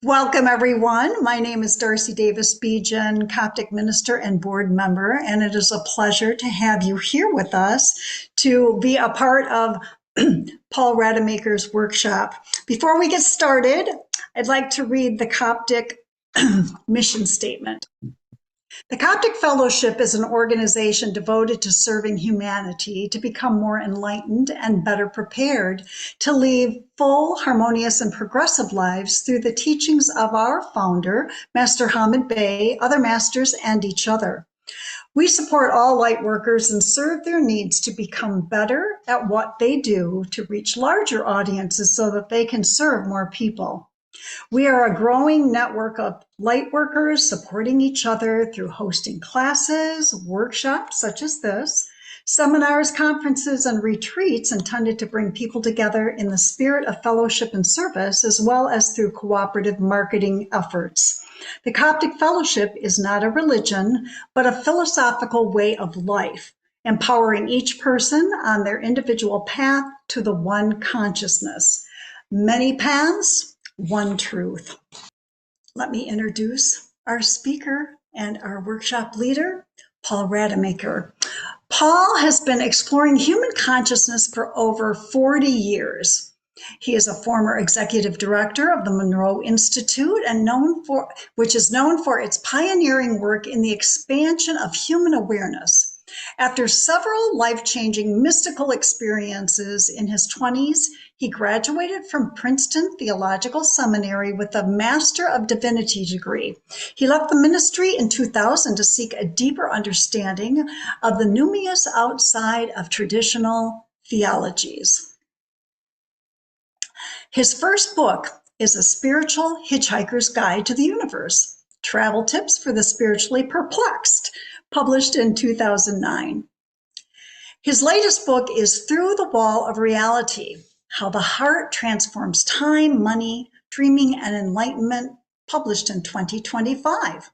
Welcome, everyone. My name is Darcy Davis Beejan, Coptic minister and board member, and it is a pleasure to have you here with us to be a part of Paul Rademacher's workshop. Before we get started, I'd like to read the Coptic mission statement. The Coptic Fellowship is an organization devoted to serving humanity to become more enlightened and better prepared to lead full, harmonious, and progressive lives through the teachings of our founder, Master Hamid Bey, other masters, and each other. We support all light workers and serve their needs to become better at what they do to reach larger audiences so that they can serve more people. We are a growing network of light workers supporting each other through hosting classes, workshops such as this, seminars, conferences, and retreats intended to bring people together in the spirit of fellowship and service, as well as through cooperative marketing efforts. The Coptic Fellowship is not a religion, but a philosophical way of life, empowering each person on their individual path to the one consciousness. Many paths, one truth. Let me introduce our speaker and our workshop leader, Paul Rademacher. Paul has been exploring human consciousness for over 40 years. He is a former executive director of the Monroe Institute, which is known for its pioneering work in the expansion of human awareness. After several life-changing mystical experiences in his 20s, he graduated from Princeton Theological Seminary with a Master of Divinity degree. He left the ministry in 2000 to seek a deeper understanding of the numinous outside of traditional theologies. His first book is A Spiritual Hitchhiker's Guide to the Universe, Travel Tips for the Spiritually Perplexed, published in 2009. His latest book is Through the Wall of Reality, How the Heart Transforms Time, Money, Dreaming, and Enlightenment, published in 2025.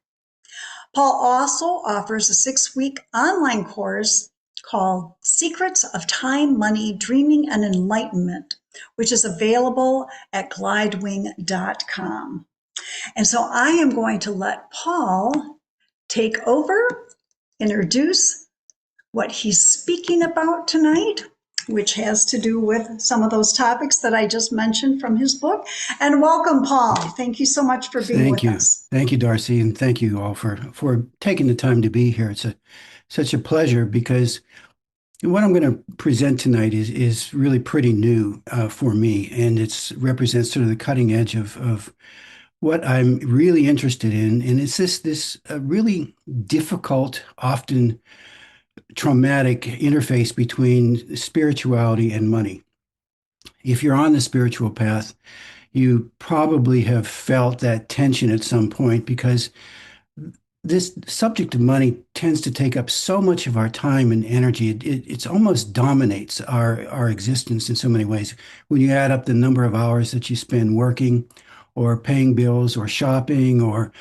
Paul also offers a 6-week online course called Secrets of Time, Money, Dreaming, and Enlightenment, which is available at glidewing.com. And so I am going to let Paul take over, introduce what he's speaking about tonight, which has to do with some of those topics that I just mentioned from his book. And welcome, Paul. Thank you so much for being with us. Thank you, Darcy, and thank you all for taking the time to be here. It's such a pleasure because what I'm going to present tonight is really pretty new for me, and it represents sort of the cutting edge of what I'm really interested in, and it's this really difficult, often traumatic interface between spirituality and money. If you're on the spiritual path, you probably have felt that tension at some point because this subject of money tends to take up so much of our time and energy. It almost dominates our existence in so many ways. When you add up the number of hours that you spend working or paying bills or shopping or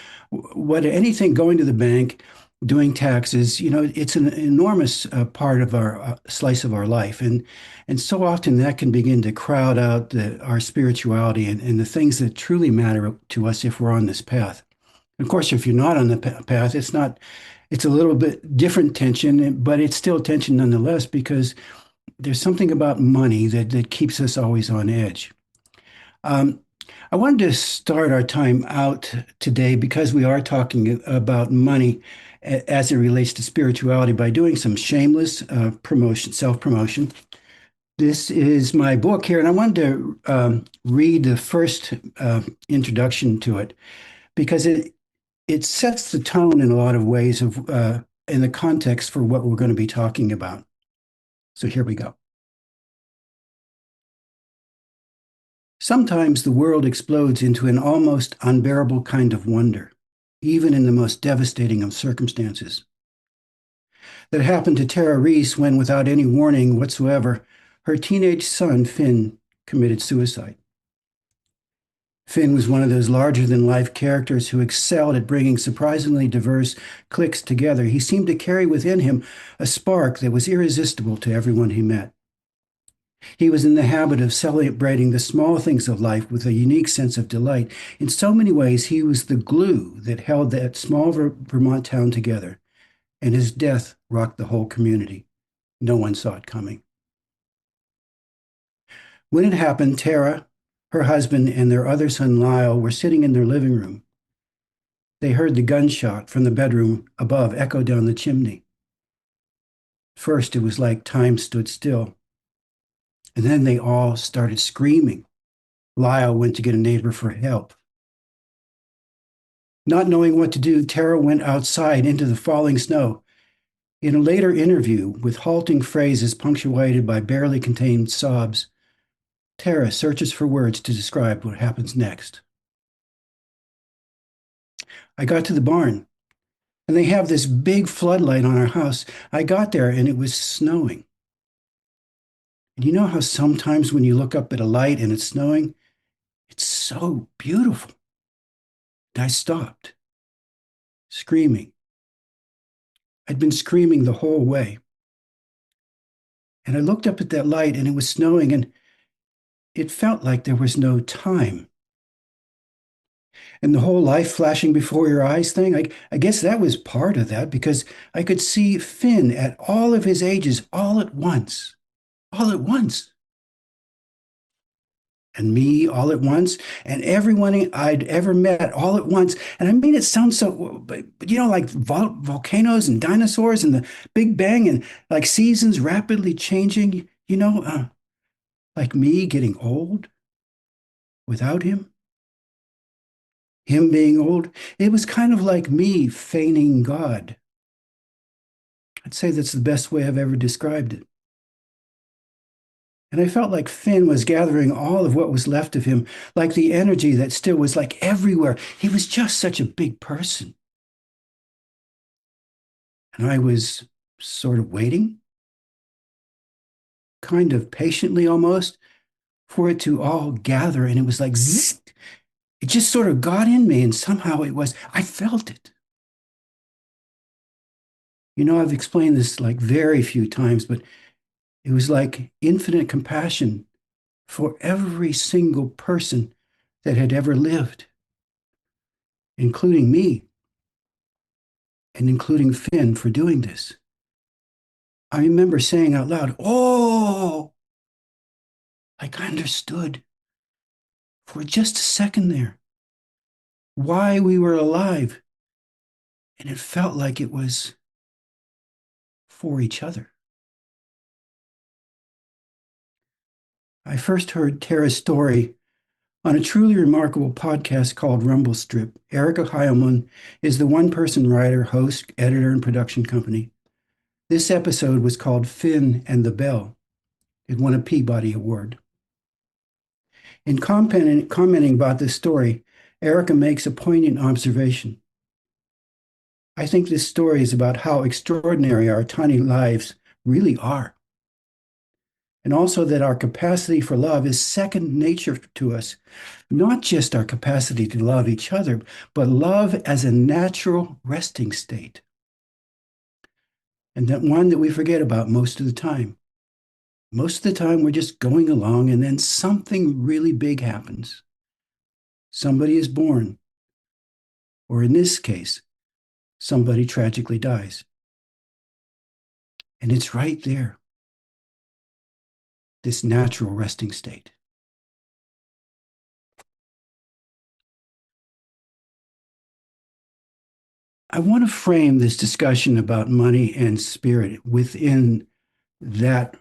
anything, going to the bank, doing taxes, it's an enormous part of our slice of our life. And so often that can begin to crowd out our spirituality and the things that truly matter to us if we're on this path. Of course, if you're not on the path, it's a little bit different tension, but it's still tension nonetheless, because there's something about money that keeps us always on edge. I wanted to start our time out today because we are talking about money as it relates to spirituality by doing some shameless promotion, self-promotion. This is my book here, and I wanted to read the first introduction to it because it sets the tone in a lot of ways in the context for what we're going to be talking about. So here we go. Sometimes the world explodes into an almost unbearable kind of wonder, even in the most devastating of circumstances. That happened to Tara Reese when, without any warning whatsoever, her teenage son, Finn, committed suicide. Finn was one of those larger-than-life characters who excelled at bringing surprisingly diverse cliques together. He seemed to carry within him a spark that was irresistible to everyone he met. He was in the habit of celebrating the small things of life with a unique sense of delight. In so many ways, he was the glue that held that small Vermont town together, and his death rocked the whole community. No one saw it coming. When it happened, Tara, her husband, and their other son Lyle were sitting in their living room. They heard the gunshot from the bedroom above echo down the chimney. First, it was like time stood still. And then they all started screaming. Lyle went to get a neighbor for help. Not knowing what to do, Tara went outside into the falling snow. In a later interview, with halting phrases punctuated by barely contained sobs, Tara searches for words to describe what happens next. I got to the barn, and they have this big floodlight on our house. I got there, and it was snowing. And you know how sometimes when you look up at a light and it's snowing, it's so beautiful. And I stopped, screaming. I'd been screaming the whole way. And I looked up at that light, and it was snowing, and it felt like there was no time. And the whole life flashing before your eyes thing, I guess that was part of that because I could see Finn at all of his ages all at once. All at once. And me all at once, and everyone I'd ever met all at once. And I mean, it sounds so, but like volcanoes and dinosaurs and the Big Bang and like seasons rapidly changing, like me getting old without him. Him being old, it was kind of like me feigning God. I'd say that's the best way I've ever described it. And I felt like Finn was gathering all of what was left of him, like the energy that still was like everywhere. He was just such a big person. And I was sort of waiting, kind of patiently almost, for it to all gather. And it was like, zzz, it just sort of got in me. And somehow I felt it. I've explained this like very few times, but it was like infinite compassion for every single person that had ever lived, including me and including Finn for doing this. I remember saying out loud, "Oh," like I understood for just a second there why we were alive. And it felt like it was for each other. I first heard Tara's story on a truly remarkable podcast called Rumble Strip. Erica Heilman is the one-person writer, host, editor, and production company. This episode was called Finn and the Bell. It won a Peabody Award. In commenting about this story, Erica makes a poignant observation. I think this story is about how extraordinary our tiny lives really are. And also that our capacity for love is second nature to us, not just our capacity to love each other, but love as a natural resting state. And that one that we forget about most of the time. Most of the time, we're just going along, and then something really big happens. Somebody is born, or in this case, somebody tragically dies. And it's right there, this natural resting state. I want to frame this discussion about money and spirit within that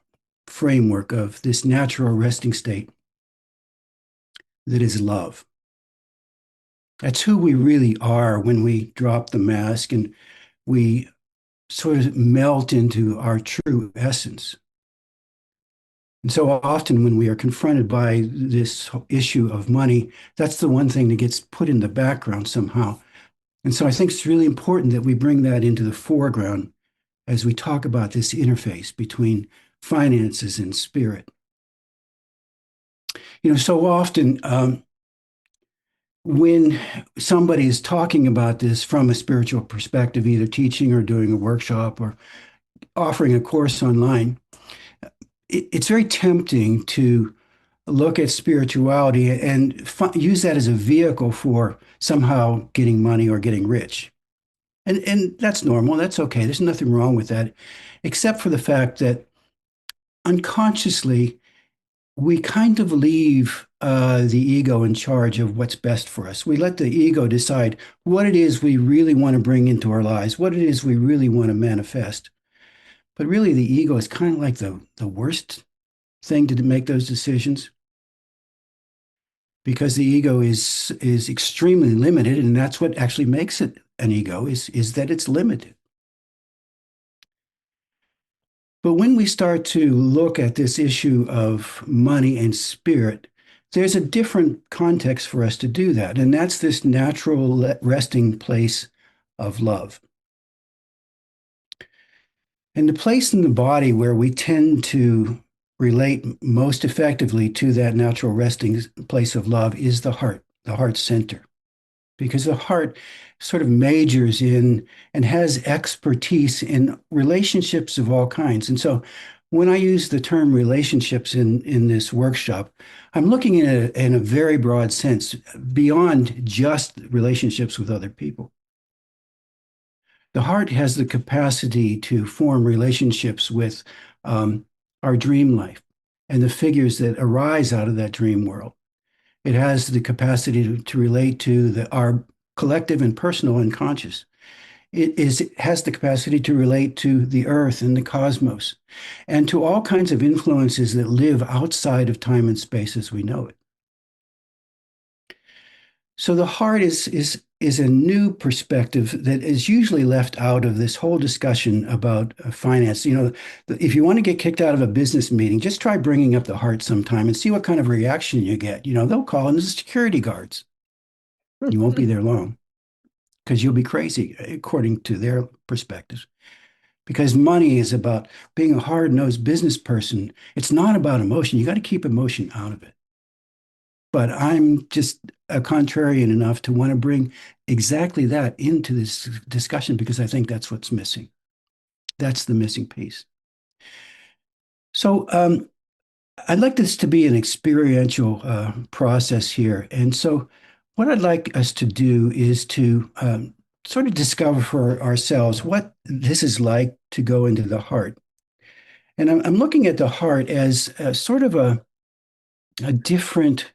framework of this natural resting state that is love. That's who we really are when we drop the mask and we sort of melt into our true essence. And so often when we are confronted by this issue of money, that's the one thing that gets put in the background somehow. And so I think it's really important that we bring that into the foreground as we talk about this interface between finances and spirit. So often when somebody is talking about this from a spiritual perspective, either teaching or doing a workshop or offering a course online, it's very tempting to look at spirituality and use that as a vehicle for somehow getting money or getting rich. And that's normal. That's okay. There's nothing wrong with that, except for the fact that unconsciously we kind of leave the ego in charge of what's best for us. We let the ego decide what it is we really want to bring into our lives, what it is we really want to manifest. But really, the ego is kind of like the worst thing to make those decisions because the ego is extremely limited, and that's what actually makes it an ego is that it's limited. But when we start to look at this issue of money and spirit, there's a different context for us to do that. And that's this natural resting place of love. And the place in the body where we tend to relate most effectively to that natural resting place of love is the heart center, because the heart sort of majors in and has expertise in relationships of all kinds. And so when I use the term relationships in this workshop, I'm looking at it in a very broad sense, beyond just relationships with other people. The heart has the capacity to form relationships with our dream life and the figures that arise out of that dream world. It has the capacity to relate to our collective and personal unconscious. It has the capacity to relate to the earth and the cosmos and to all kinds of influences that live outside of time and space as we know it. So the heart is a new perspective that is usually left out of this whole discussion about finance. You know, if you want to get kicked out of a business meeting, just try bringing up the heart sometime and see what kind of reaction you get. You know, they'll call in the security guards. You won't be there long because you'll be crazy according to their perspectives. Because money is about being a hard-nosed business person. It's not about emotion. You got to keep emotion out of it. But I'm just a contrarian enough to want to bring exactly that into this discussion because I think that's what's missing. That's the missing piece. So I'd like this to be an experiential process here. And so what I'd like us to do is to sort of discover for ourselves what this is like to go into the heart. And I'm looking at the heart as sort of a different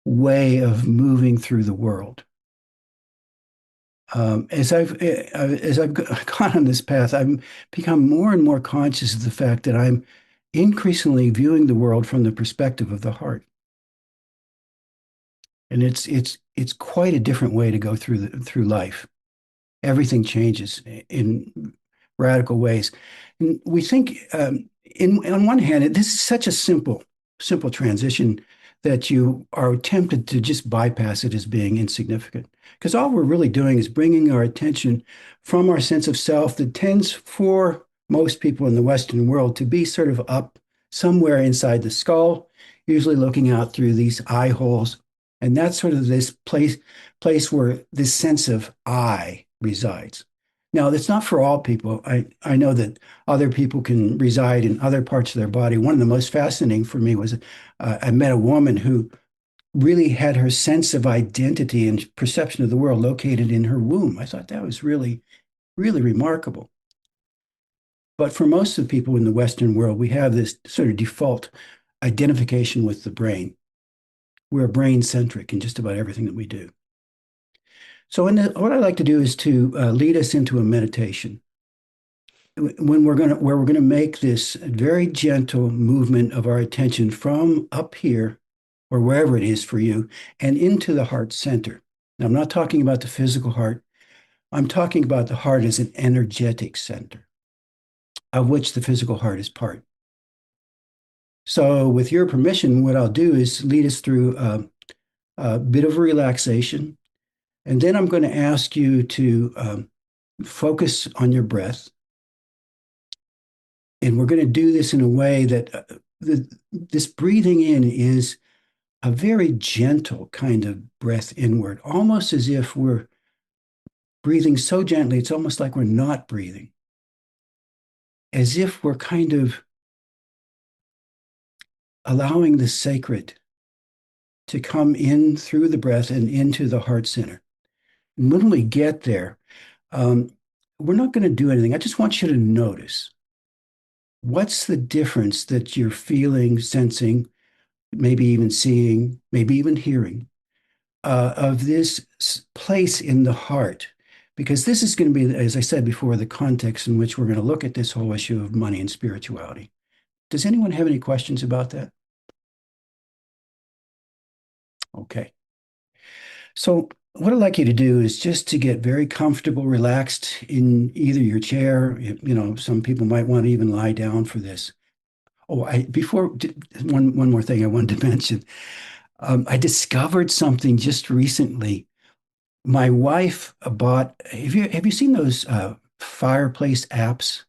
way of moving through the world. As I've gone on this path, I've become more and more conscious of the fact that I'm increasingly viewing the world from the perspective of the heart, and it's quite a different way to go through life. Everything changes in radical ways. And we think, on one hand, this is such a simple transition that you are tempted to just bypass it as being insignificant. Because all we're really doing is bringing our attention from our sense of self that tends for most people in the Western world to be sort of up somewhere inside the skull, usually looking out through these eye holes. And that's sort of this place where this sense of I resides. Now, that's not for all people. I know that other people can reside in other parts of their body. One of the most fascinating for me was I met a woman who really had her sense of identity and perception of the world located in her womb. I thought that was really, really remarkable. But for most of the people in the Western world, we have this sort of default identification with the brain. We're brain centric in just about everything that we do. So what I'd like to do is to lead us into a meditation where we're gonna make this very gentle movement of our attention from up here or wherever it is for you and into the heart center. Now, I'm not talking about the physical heart. I'm talking about the heart as an energetic center of which the physical heart is part. So with your permission, what I'll do is lead us through a bit of relaxation. And then I'm going to ask you to focus on your breath. And we're going to do this in a way that this breathing in is a very gentle kind of breath inward, almost as if we're breathing so gently, it's almost like we're not breathing, as if we're kind of allowing the sacred to come in through the breath and into the heart center. And when we get there, um, we're not going to do anything. I just want you to notice what's the difference that you're feeling, sensing, maybe even seeing, maybe even hearing of this place in the heart. Because this is going to be, as I said before, the context in which we're going to look at this whole issue of money and spirituality. Does anyone have any questions about that? Okay. So what I'd like you to do is just to get very comfortable, relaxed in either your chair. Some people might want to even lie down for this. Oh, one more thing I wanted to mention. I discovered something just recently. My wife bought. Have you seen those fireplace apps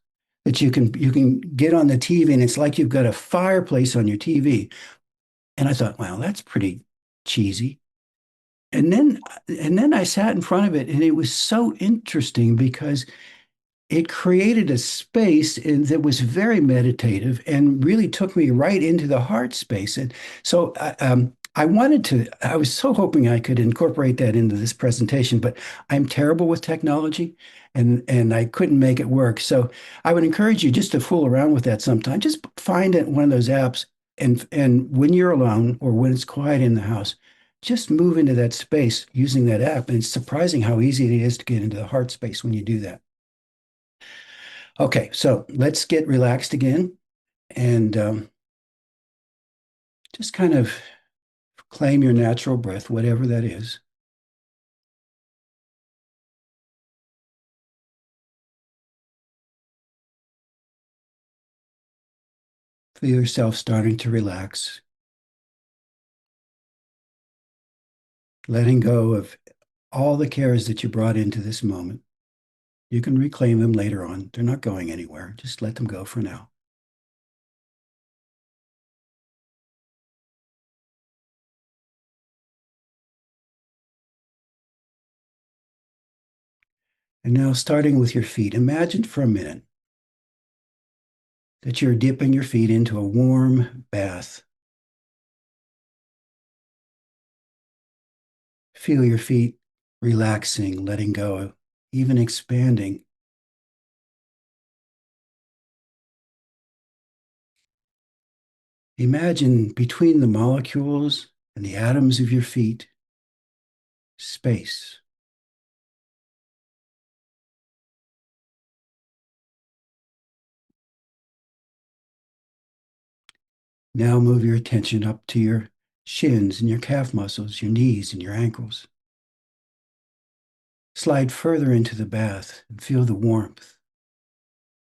that you can get on the TV, and it's like you've got a fireplace on your TV? And I thought, wow, that's pretty cheesy. And then I sat in front of it, and it was so interesting because it created a space that was very meditative and really took me right into the heart space. And so I was so hoping I could incorporate that into this presentation, but I'm terrible with technology and I couldn't make it work. So I would encourage you just to fool around with that sometime. Just find it one of those apps and when you're alone or when it's quiet in the house, just move into that space using that app. And it's surprising how easy it is to get into the heart space when you do that. Okay, so let's get relaxed again and just kind of claim your natural breath, whatever that is. Feel yourself starting to relax, letting go of all the cares that you brought into this moment. You can reclaim them later on. They're not going anywhere. Just let them go for now. And now, starting with your feet, imagine for a minute that you're dipping your feet into a warm bath. Feel your feet relaxing, letting go, even expanding. Imagine between the molecules and the atoms of your feet, space. Now move your attention up to your shins and your calf muscles, your knees and your ankles. Slide further into the bath and feel the warmth,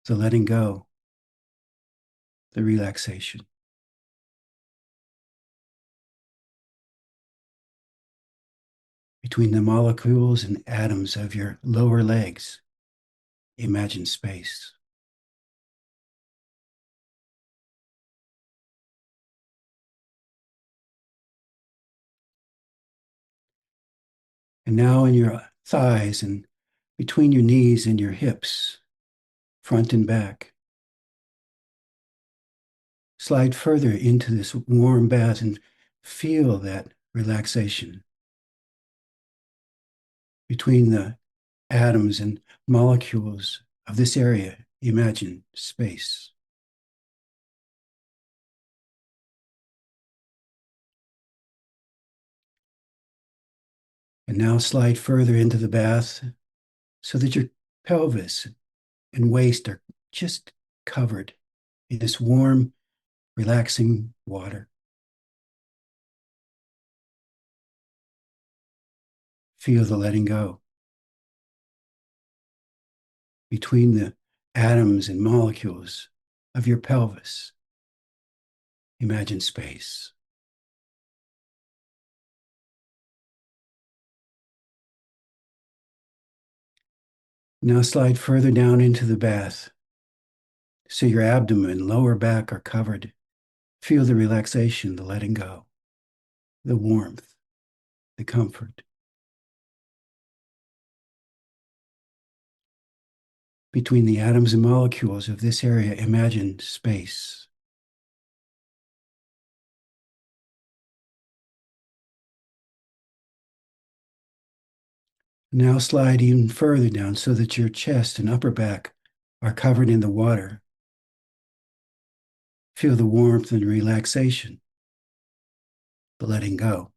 the letting go, the relaxation. Between the molecules and atoms of your lower legs, imagine space. And now in your thighs and between your knees and your hips, front and back. Slide further into this warm bath and feel that relaxation between the atoms and molecules of this area. Imagine space. And now slide further into the bath so that your pelvis and waist are just covered in this warm, relaxing water. Feel the letting go between the atoms and molecules of your pelvis. Imagine space. Now slide further down into the bath so your abdomen and lower back are covered. Feel the relaxation, the letting go, the warmth, the comfort. Between the atoms and molecules of this area, imagine space. Now slide even further down so that your chest and upper back are covered in the water. Feel the warmth and relaxation, the letting go.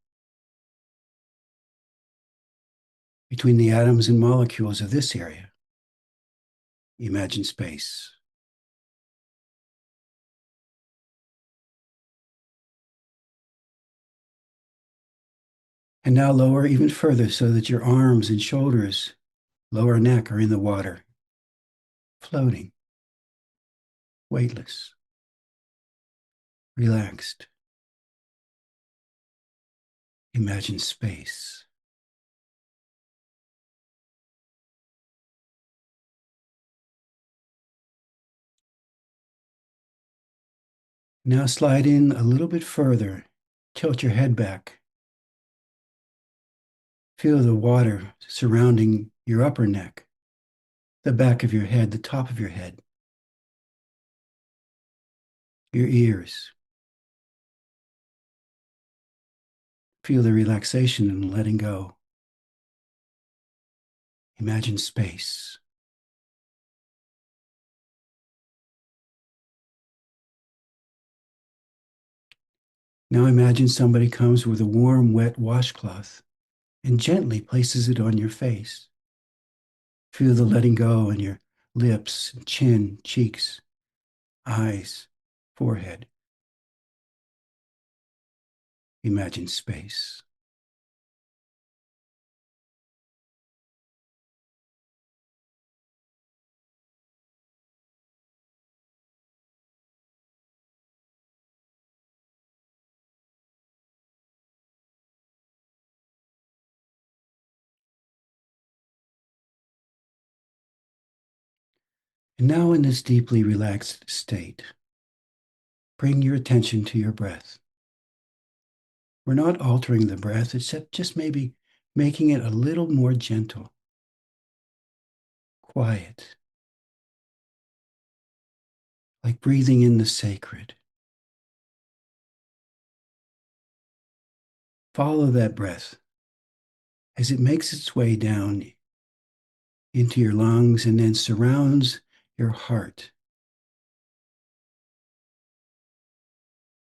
Between the atoms and molecules of this area, imagine space. And now lower even further so that your arms and shoulders, lower neck are in the water, floating, weightless, relaxed. Imagine space. Now slide in a little bit further. Tilt your head back. Feel the water surrounding your upper neck, the back of your head, the top of your head, your ears. Feel the relaxation and letting go. Imagine space. Now imagine somebody comes with a warm, wet washcloth and gently places it on your face. Feel the letting go in your lips, chin, cheeks, eyes, forehead. Imagine space. And now, in this deeply relaxed state, bring your attention to your breath. We're not altering the breath, except just maybe making it a little more gentle, quiet, like breathing in the sacred. Follow that breath as it makes its way down into your lungs and then surrounds your heart.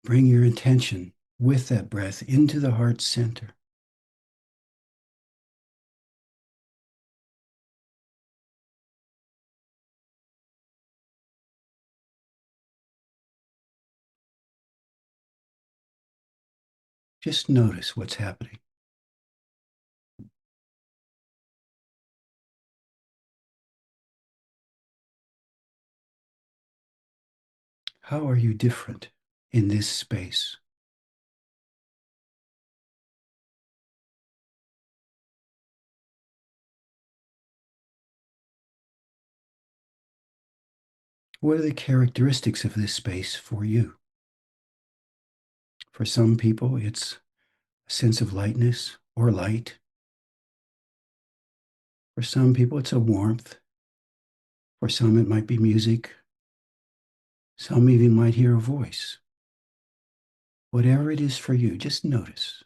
Bring your attention with that breath into the heart center. Just notice what's happening. How are you different in this space? What are the characteristics of this space for you? For some people, it's a sense of lightness or light. For some people, it's a warmth. For some, it might be music. Some even might hear a voice. Whatever it is for you, just notice.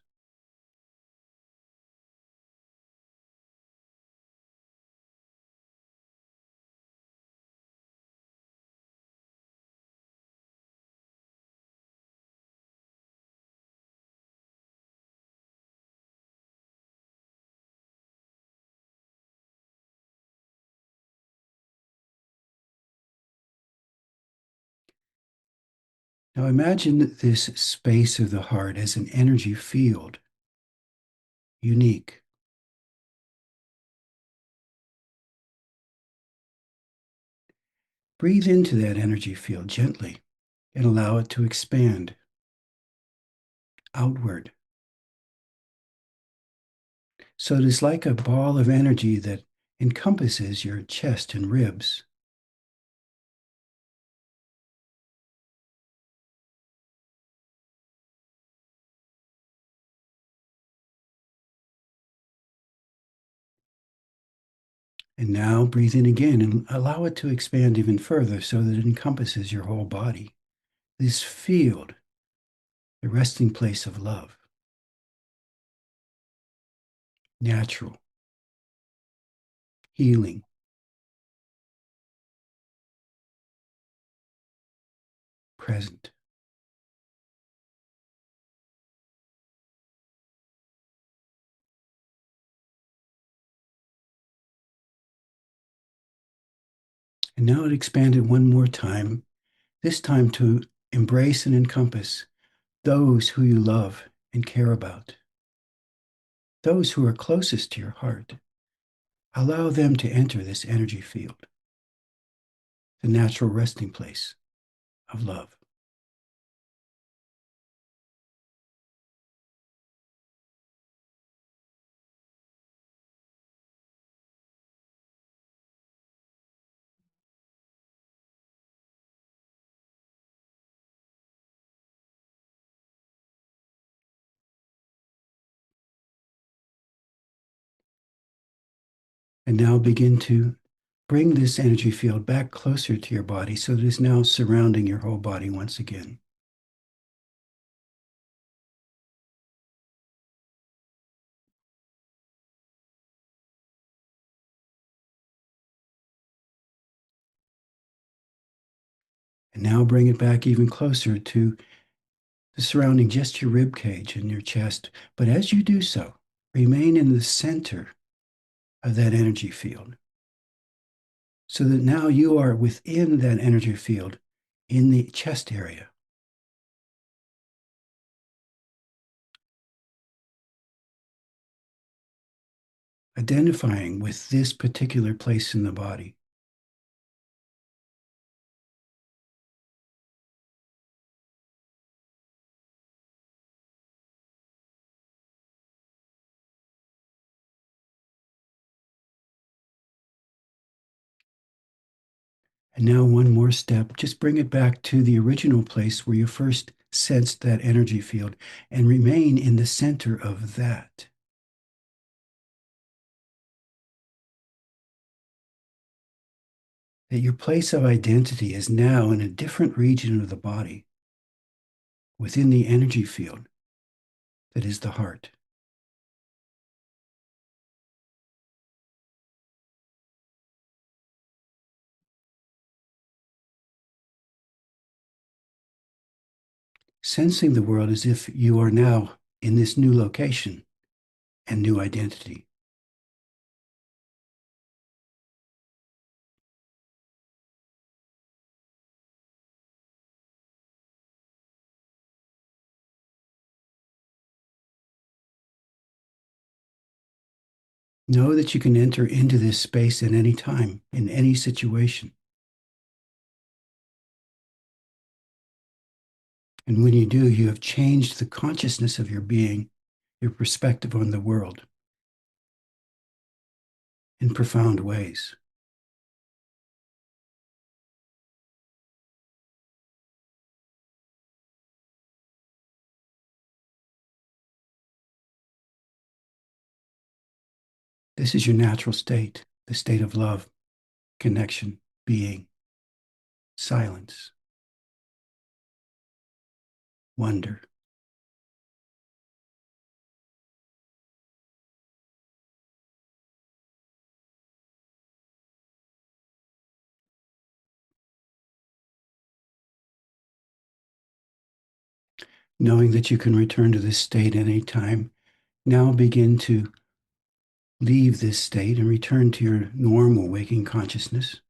Now imagine this space of the heart as an energy field, unique. Breathe into that energy field gently and allow it to expand outward. So it is like a ball of energy that encompasses your chest and ribs. And now breathe in again and allow it to expand even further so that it encompasses your whole body. This field, the resting place of love, natural, healing, present. And now it expanded one more time, this time to embrace and encompass those who you love and care about, those who are closest to your heart. Allow them to enter this energy field, the natural resting place of love. And now begin to bring this energy field back closer to your body so that it's now surrounding your whole body once again. And now bring it back even closer to the surrounding just your rib cage and your chest. But as you do so, remain in the center of that energy field so that now you are within that energy field in the chest area. Identifying with this particular place in the body. And now one more step, just bring it back to the original place where you first sensed that energy field and remain in the center of that. That your place of identity is now in a different region of the body, within the energy field that is the heart. Sensing the world as if you are now in this new location and new identity. Know that you can enter into this space at any time, in any situation. And when you do, you have changed the consciousness of your being, your perspective on the world in profound ways. This is your natural state, the state of love, connection, being, silence, wonder. Knowing that you can return to this state at any time, now begin to leave this state and return to your normal waking consciousness.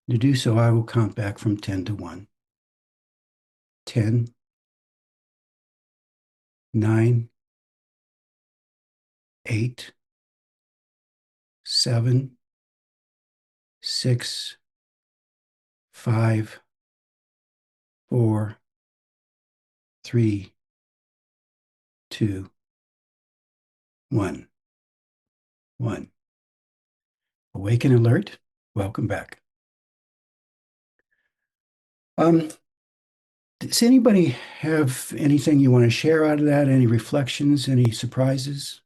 To do so, I will count back from 10 to 1. 10, 9, 8, 7, 6, 5, 4, 3, 2, 1. 1. Awake and alert. Welcome back. Does anybody have anything you want to share out of that? Any reflections? Any surprises?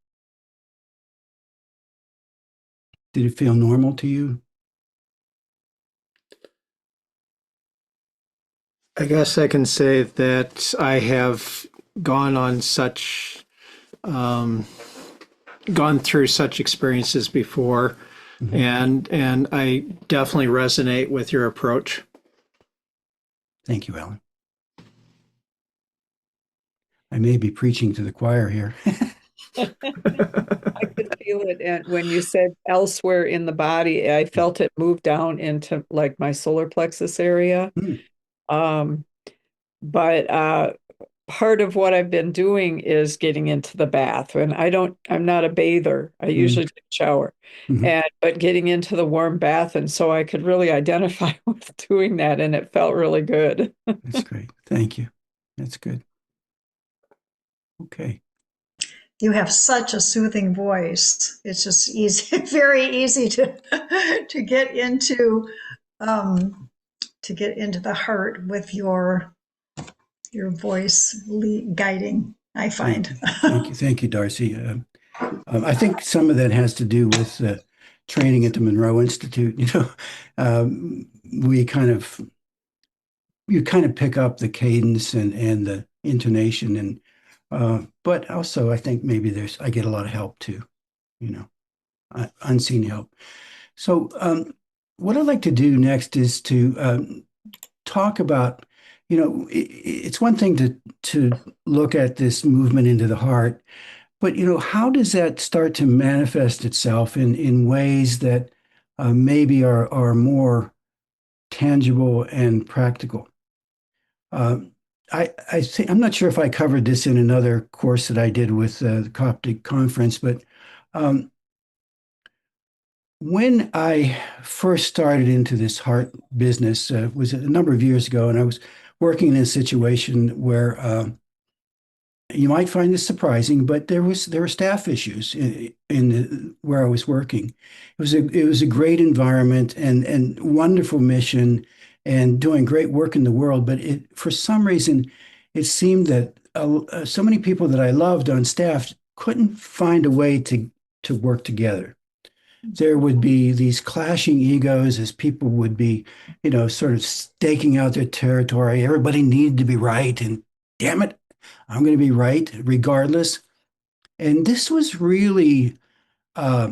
Did it feel normal to you? I guess I can say that I have gone on such, gone through such experiences before. Mhm. and I definitely resonate with your approach. Thank you, Alan. I may be preaching to the choir here. I could feel it. And when you said elsewhere in the body, I felt it move down into like my solar plexus area. Hmm. Um, but part of what I've been doing is getting into the bath. And I'm not a bather. I Mm. usually take a shower. Mhm. But getting into the warm bath. And so I could really identify with doing that. And it felt really good. That's great. Thank you. That's good. Okay. You have such a soothing voice. It's just easy, very easy to get into um, the heart with your voice guiding, I Thank find. you. Thank you. Thank you, Darcy. I think some of that has to do with training at the Monroe Institute. We kind of you kind of pick up the cadence and the intonation, and but also I think maybe I get a lot of help too. You know, unseen help. So what I'd like to do next is to talk about. It's one thing to look at this movement into the heart. But how does that start to manifest itself in ways that maybe are more tangible and practical? I think I'm not sure if I covered this in another course that I did with the Coptic conference, but um, when I first started into this heart business was a number of years ago, and I was working in a situation where you might find this surprising, but there were staff issues where I was working. It was a great environment and wonderful mission and doing great work in the world. But for some reason, it seemed that so many people that I loved on staff couldn't find a way to work together. There would be these clashing egos as people would be, sort of staking out their territory. Everybody needed to be right, and damn it, I'm going to be right regardless. And this was really uh,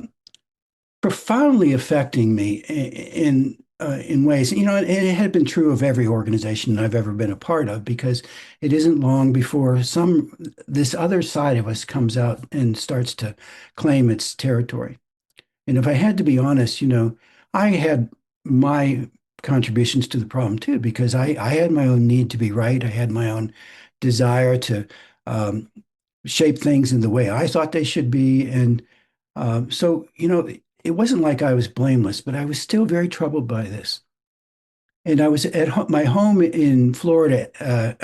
profoundly affecting me in ways, and it had been true of every organization I've ever been a part of, because it isn't long before this other side of us comes out and starts to claim its territory. And if I had to be honest, I had my contributions to the problem too, because I had my own need to be right. I had my own desire to um, shape things in the way I thought they should be. And so, it wasn't like I was blameless, but I was still very troubled by this. And I was at my home in Florida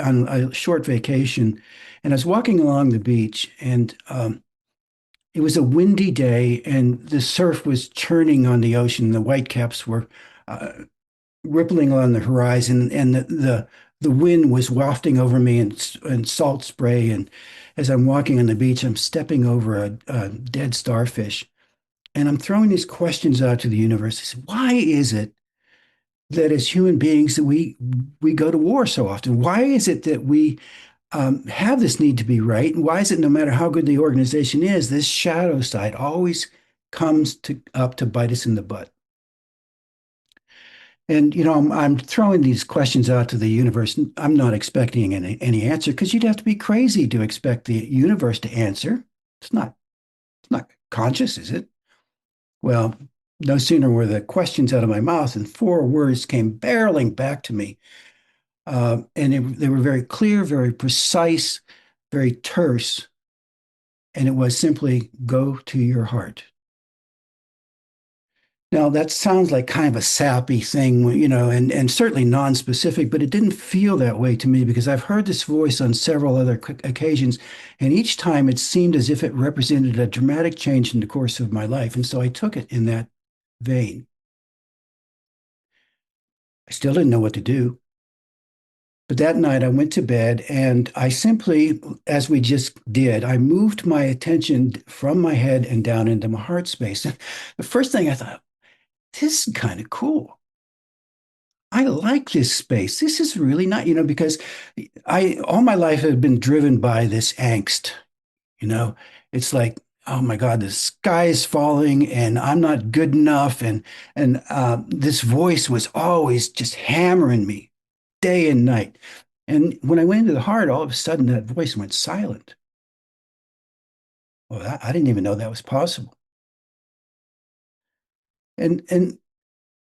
on a short vacation, and I was walking along the beach, and it was a windy day, and the surf was churning on the ocean. The whitecaps were uh, rippling on the horizon, and the wind was wafting over me and salt spray. And as I'm walking on the beach, I'm stepping over a dead starfish, and I'm throwing these questions out to the universe. I said, why is it that as human beings that we go to war so often? Why is it that we have this need to be right? And why is it no matter how good the organization is, this shadow side always comes up to bite us in the butt? And I'm throwing these questions out to the universe. I'm not expecting any answer, because you'd have to be crazy to expect the universe to answer. It's not conscious, is it? Well, no sooner were the questions out of my mouth than four words came barreling back to me. They were very clear, very precise, very terse. And it was simply, go to your heart. Now, that sounds like kind of a sappy thing, and certainly non-specific, but it didn't feel that way to me, because I've heard this voice on several other occasions, and each time it seemed as if it represented a dramatic change in the course of my life. And so I took it in that vein. I still didn't know what to do. But that night I went to bed, and I simply, as we just did, I moved my attention from my head and down into my heart space. And the first thing I thought, this is kind of cool. I like this space. This is really not, because I all my life have been driven by this angst. You know, it's like oh my God, the sky is falling and I'm not good enough. And this voice was always just hammering me day and night. And when I went into the heart, all of a sudden that voice went silent. Well, I didn't even know that was possible. And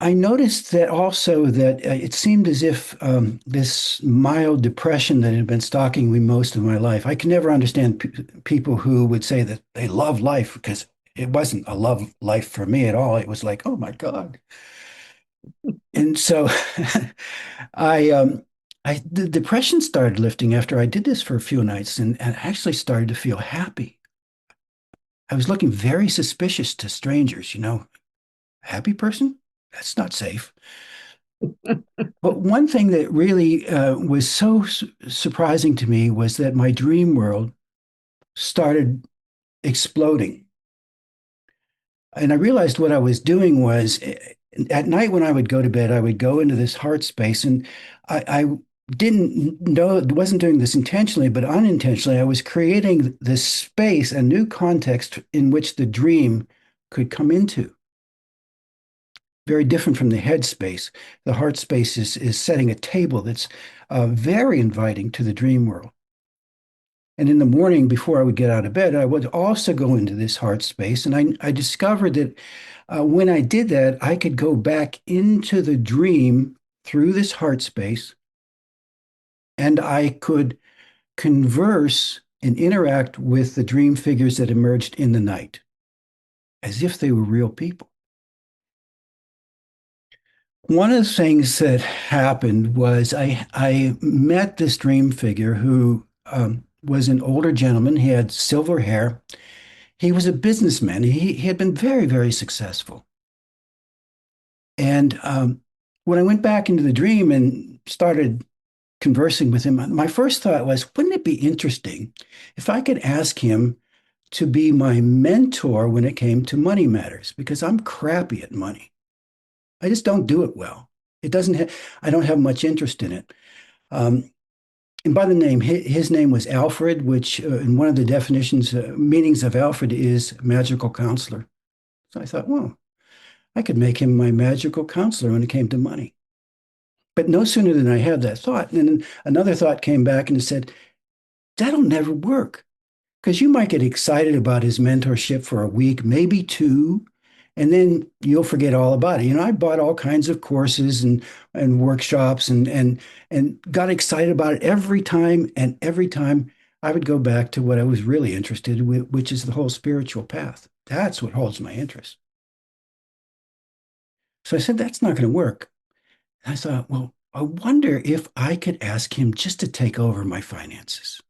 I noticed that also that it seemed as if this mild depression that had been stalking me most of my life, I can never understand people who would say that they love life because it wasn't a love life for me at all. It was like, oh my God. And so the depression started lifting after I did this for a few nights and actually started to feel happy. I was looking very suspicious to strangers, happy person? That's not safe. But one thing that really was so surprising to me was that my dream world started exploding. And I realized what I was doing was at night when I would go to bed, I would go into this heart space. And I didn't know, wasn't doing this intentionally, but unintentionally, I was creating this space, a new context in which the dream could come into. Very different from the head space. The heart space is setting a table that's very inviting to the dream world. And in the morning, before I would get out of bed, I would also go into this heart space. And I discovered that when I did that, I could go back into the dream through this heart space and I could converse and interact with the dream figures that emerged in the night as if they were real people. One of the things that happened was I met this dream figure who was an older gentleman. He had silver hair. He was a businessman. He had been very, very successful. And when I went back into the dream and started conversing with him, my first thought was, wouldn't it be interesting if I could ask him to be my mentor when it came to money matters? Because I'm crappy at money. I just don't do it well. It doesn't have, I don't have much interest in it. And by the name, his name was Alfred, which in one of the definitions, meanings of Alfred is magical counselor. So I thought, well, I could make him my magical counselor when it came to money. But no sooner than I had that thought, and then another thought came back and it said, that'll never work. Because you might get excited about his mentorship for a week, maybe two, and then you'll forget all about it. I bought all kinds of courses and workshops and got excited about it every time. And every time I would go back to what I was really interested in, which is the whole spiritual path. That's what holds my interest. So I said, that's not going to work. And I thought, well, I wonder if I could ask him just to take over my finances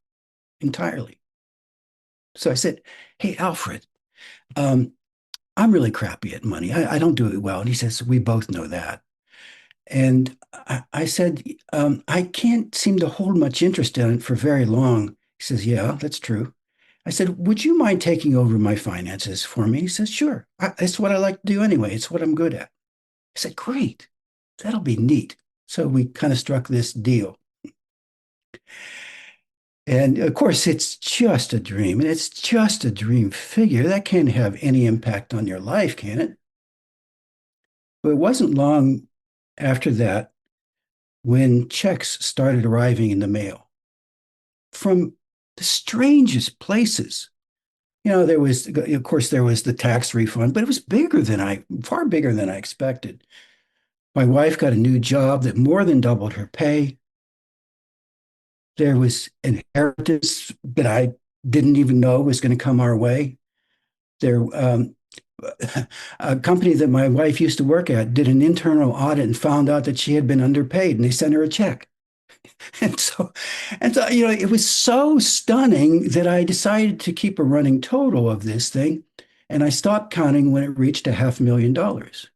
entirely. So I said, hey, Alfred, I'm really crappy at money. I don't do it well. And he says, we both know that. And I said, I can't seem to hold much interest in it for very long. He says, yeah, that's true. I said, would you mind taking over my finances for me? He says, sure. It's what I like to do anyway. It's what I'm good at. I said, great. That'll be neat. So we kind of struck this deal. And of course, it's just a dream, and it's just a dream figure. That can't have any impact on your life, can it? But it wasn't long after that when checks started arriving in the mail from the strangest places. There was, of course, there was the tax refund, but it was far bigger than I expected. My wife got a new job that more than doubled her pay. There was inheritance that I didn't even know was going to come our way. There, a company that my wife used to work at did an internal audit and found out that she had been underpaid, and they sent her a check. And so, it was so stunning that I decided to keep a running total of this thing, and I stopped counting when it reached $500,000.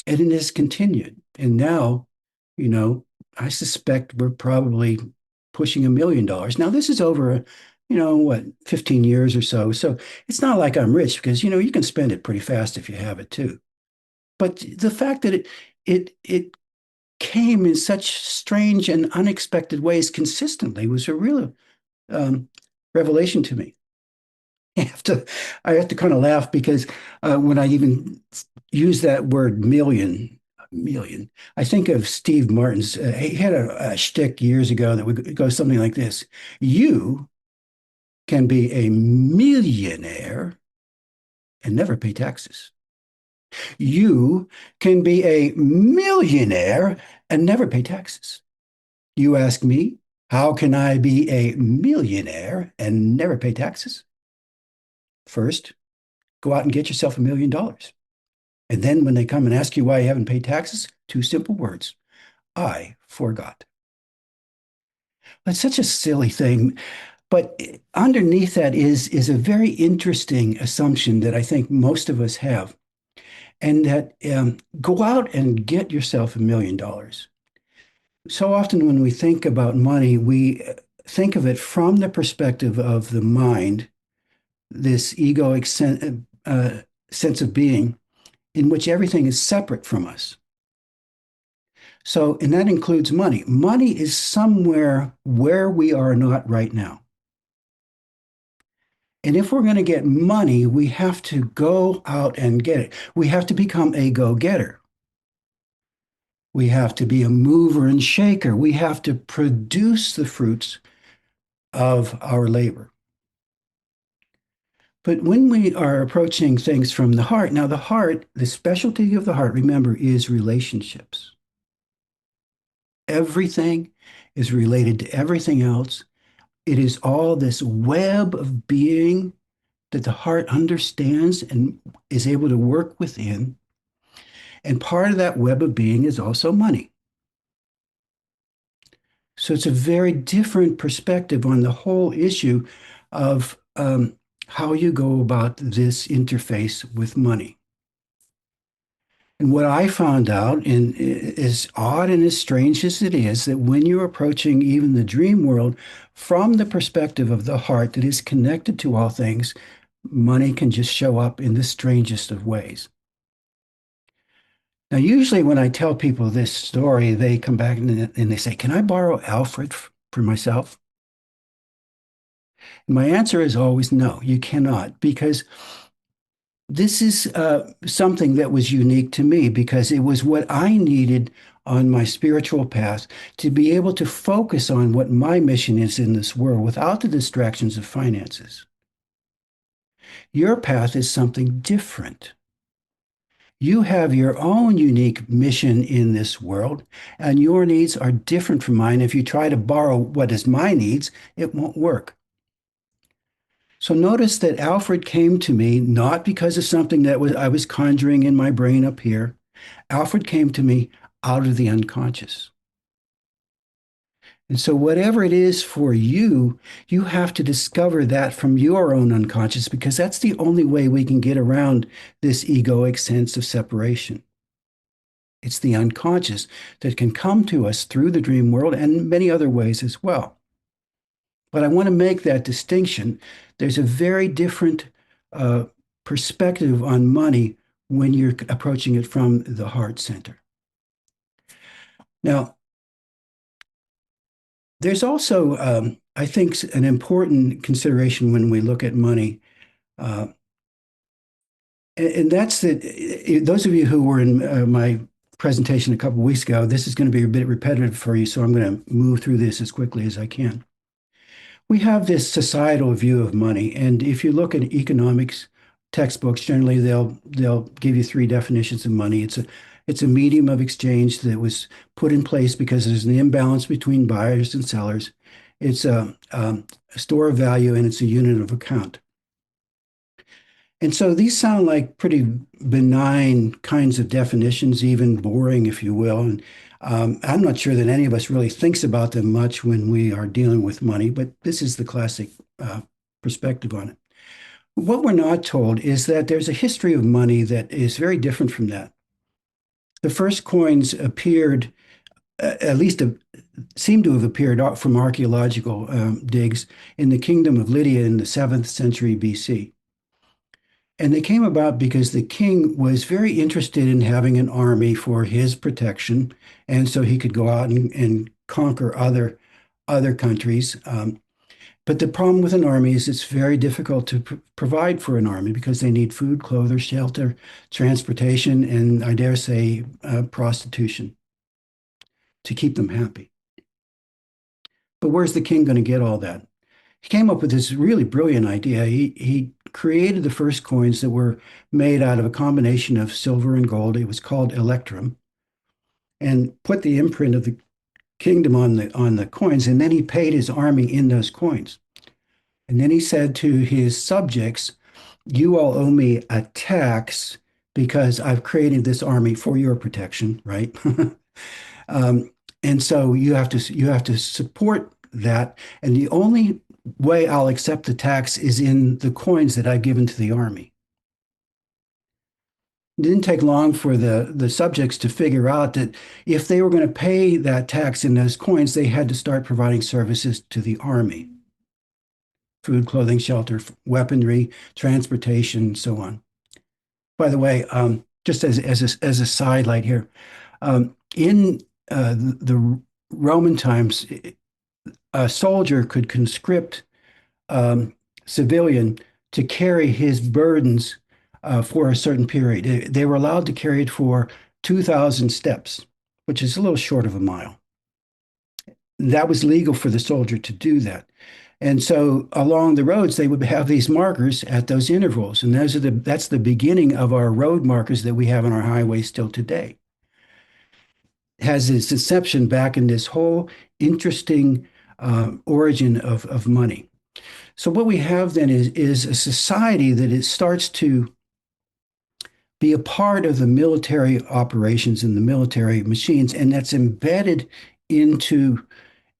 And it has continued. And now, I suspect we're probably pushing $1 million. Now, this is over, 15 years or so. So it's not like I'm rich because, you can spend it pretty fast if you have it too. But the fact that it came in such strange and unexpected ways consistently was a real revelation to me. I have to kind of laugh because when I even use that word million, I think of Steve Martin's. He had a shtick years ago that would go something like this: "You can be a millionaire and never pay taxes. You can be a millionaire and never pay taxes." You ask me, how can I be a millionaire and never pay taxes? First, go out and get yourself $1 million. And then when they come and ask you why you haven't paid taxes, two simple words: I forgot. It's such a silly thing, but underneath that is a very interesting assumption that I think most of us have, and that go out and get yourself $1 million. So often when we think about money, we think of it from the perspective of the mind, this egoic sense of being in which everything is separate from us. So, and that includes money. Money is somewhere where we are not right now. And if we're going to get money, we have to go out and get it. We have to become a go-getter. We have to be a mover and shaker. We have to produce the fruits of our labor. But when we are approaching things from the heart, now the heart, the specialty of the heart, remember, is relationships. Everything is related to everything else. It is all this web of being that the heart understands and is able to work within. And part of that web of being is also money. So it's a very different perspective on the whole issue of how you go about this interface with money. And what I found out, and as odd and as strange as it is, that when you're approaching even the dream world from the perspective of the heart that is connected to all things, money can just show up in the strangest of ways. Now, usually when I tell people this story, they come back and they say, "Can I borrow Alfred for myself?" And my answer is always no, you cannot, because this is something that was unique to me, because it was what I needed on my spiritual path to be able to focus on what my mission is in this world without the distractions of finances. Your path is something different. You have your own unique mission in this world, and your needs are different from mine. If you try to borrow what is my needs, it won't work. So notice that Alfred came to me not because of something that I was conjuring in my brain up here. Alfred came to me out of the unconscious. And so whatever it is for you, you have to discover that from your own unconscious, because that's the only way we can get around this egoic sense of separation. It's the unconscious that can come to us through the dream world and many other ways as well. But I want to make that distinction. There's a very different perspective on money when you're approaching it from the heart center. Now, there's also, I think, an important consideration when we look at money. And that's that those of you who were in my presentation a couple of weeks ago, this is going to be a bit repetitive for you, so I'm going to move through this as quickly as I can. We have this societal view of money, and if you look at economics textbooks, generally they'll give you three definitions of money. It's a medium of exchange that was put in place because there's an imbalance between buyers and sellers. It's a store of value, and it's a unit of account. And so these sound like pretty benign kinds of definitions, even boring, if you will. And I'm not sure that any of us really thinks about them much when we are dealing with money, but this is the classic perspective on it. What we're not told is that there's a history of money that is very different from that. The first coins appeared, at least seem to have appeared from archaeological digs in the kingdom of Lydia in the 7th century BC. And they came about because the king was very interested in having an army for his protection, and so he could go out and conquer other countries. But the problem with an army is it's very difficult to provide for an army because they need food, clothing, shelter, transportation, and I dare say prostitution to keep them happy. But where's the king going to get all that? He came up with this really brilliant idea. He created the first coins that were made out of a combination of silver and gold. It was called electrum, and put the imprint of the kingdom on the coins. And then he paid his army in those coins. And then he said to his subjects, "You all owe me a tax because I've created this army for your protection, right?" um, and so you have to support that. And the only way I'll accept the tax is in the coins that I've given to the army. It didn't take long for the subjects to figure out that if they were going to pay that tax in those coins, they had to start providing services to the army: food, clothing, shelter, weaponry, transportation, so on. By the way, just as a sidelight here, in the Roman times, a soldier could conscript civilian to carry his burdens for a certain period. They were allowed to carry it for 2,000 steps, which is a little short of a mile. That was legal for the soldier to do that. And so along the roads, they would have these markers at those intervals. And that's the beginning of our road markers that we have on our highways still today. It has its inception back in this whole interesting origin of money. So what we have then is a society that it starts to be a part of the military operations and the military machines, and that's embedded into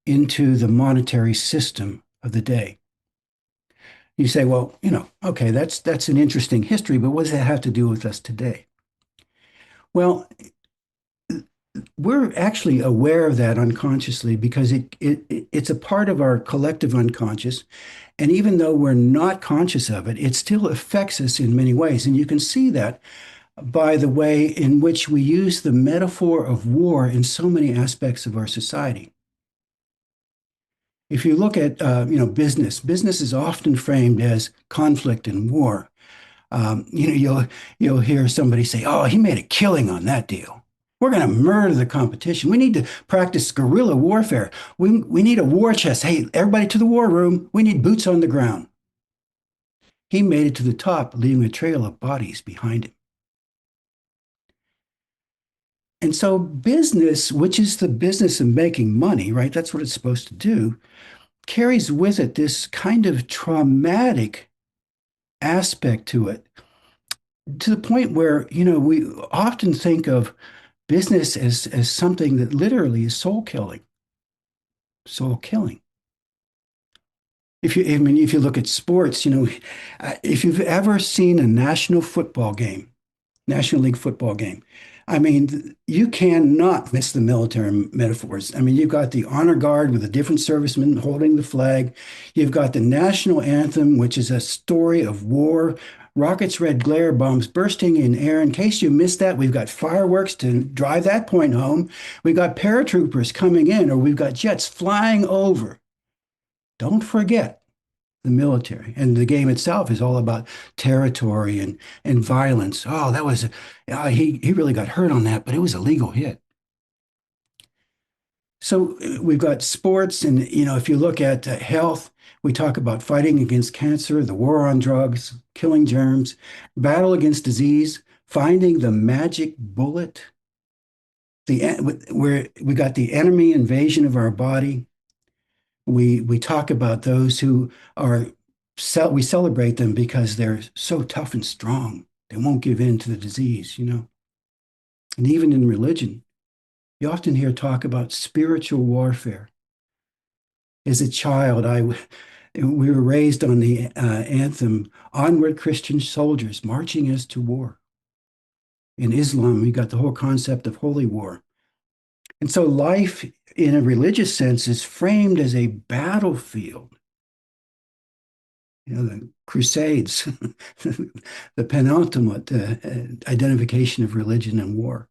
the monetary system of the day. You say, well, okay, that's an interesting history, but what does that have to do with us today? Well, we're actually aware of that unconsciously because it's a part of our collective unconscious. And even though we're not conscious of it, it still affects us in many ways. And you can see that by the way in which we use the metaphor of war in so many aspects of our society. If you look at business is often framed as conflict and war. You'll hear somebody say, "Oh, he made a killing on that deal. We're going to murder the competition. We need to practice guerrilla warfare. We need a war chest. Hey, everybody to the war room. We need boots on the ground." He made it to the top, leaving a trail of bodies behind him. And so business, which is the business of making money, right? That's what it's supposed to do, carries with it this kind of traumatic aspect to it, to the point where, we often think of business as something that literally is soul killing. Soul killing. If you look at sports, if you've ever seen a National League football game, you cannot miss the military metaphors. You've got the honor guard with a different serviceman holding the flag. You've got the national anthem, which is a story of war. Rockets' red glare, bombs bursting in air. In case you missed that, we've got fireworks to drive that point home. We've got paratroopers coming in, or we've got jets flying over. Don't forget the military. And the game itself is all about territory and violence. Oh, that was, he really got hurt on that, but it was a legal hit. So we've got sports, and if you look at health, we talk about fighting against cancer, the war on drugs, killing germs, battle against disease, finding the magic bullet, where we got the enemy invasion of our body. We talk about those who we celebrate them because they're so tough and strong. They won't give in to the disease, And even in religion, you often hear talk about spiritual warfare. As a child, we were raised on the anthem, "Onward, Christian soldiers, marching us to war." In Islam, we got the whole concept of holy war. And so life, in a religious sense, is framed as a battlefield. The Crusades, the penultimate identification of religion and war.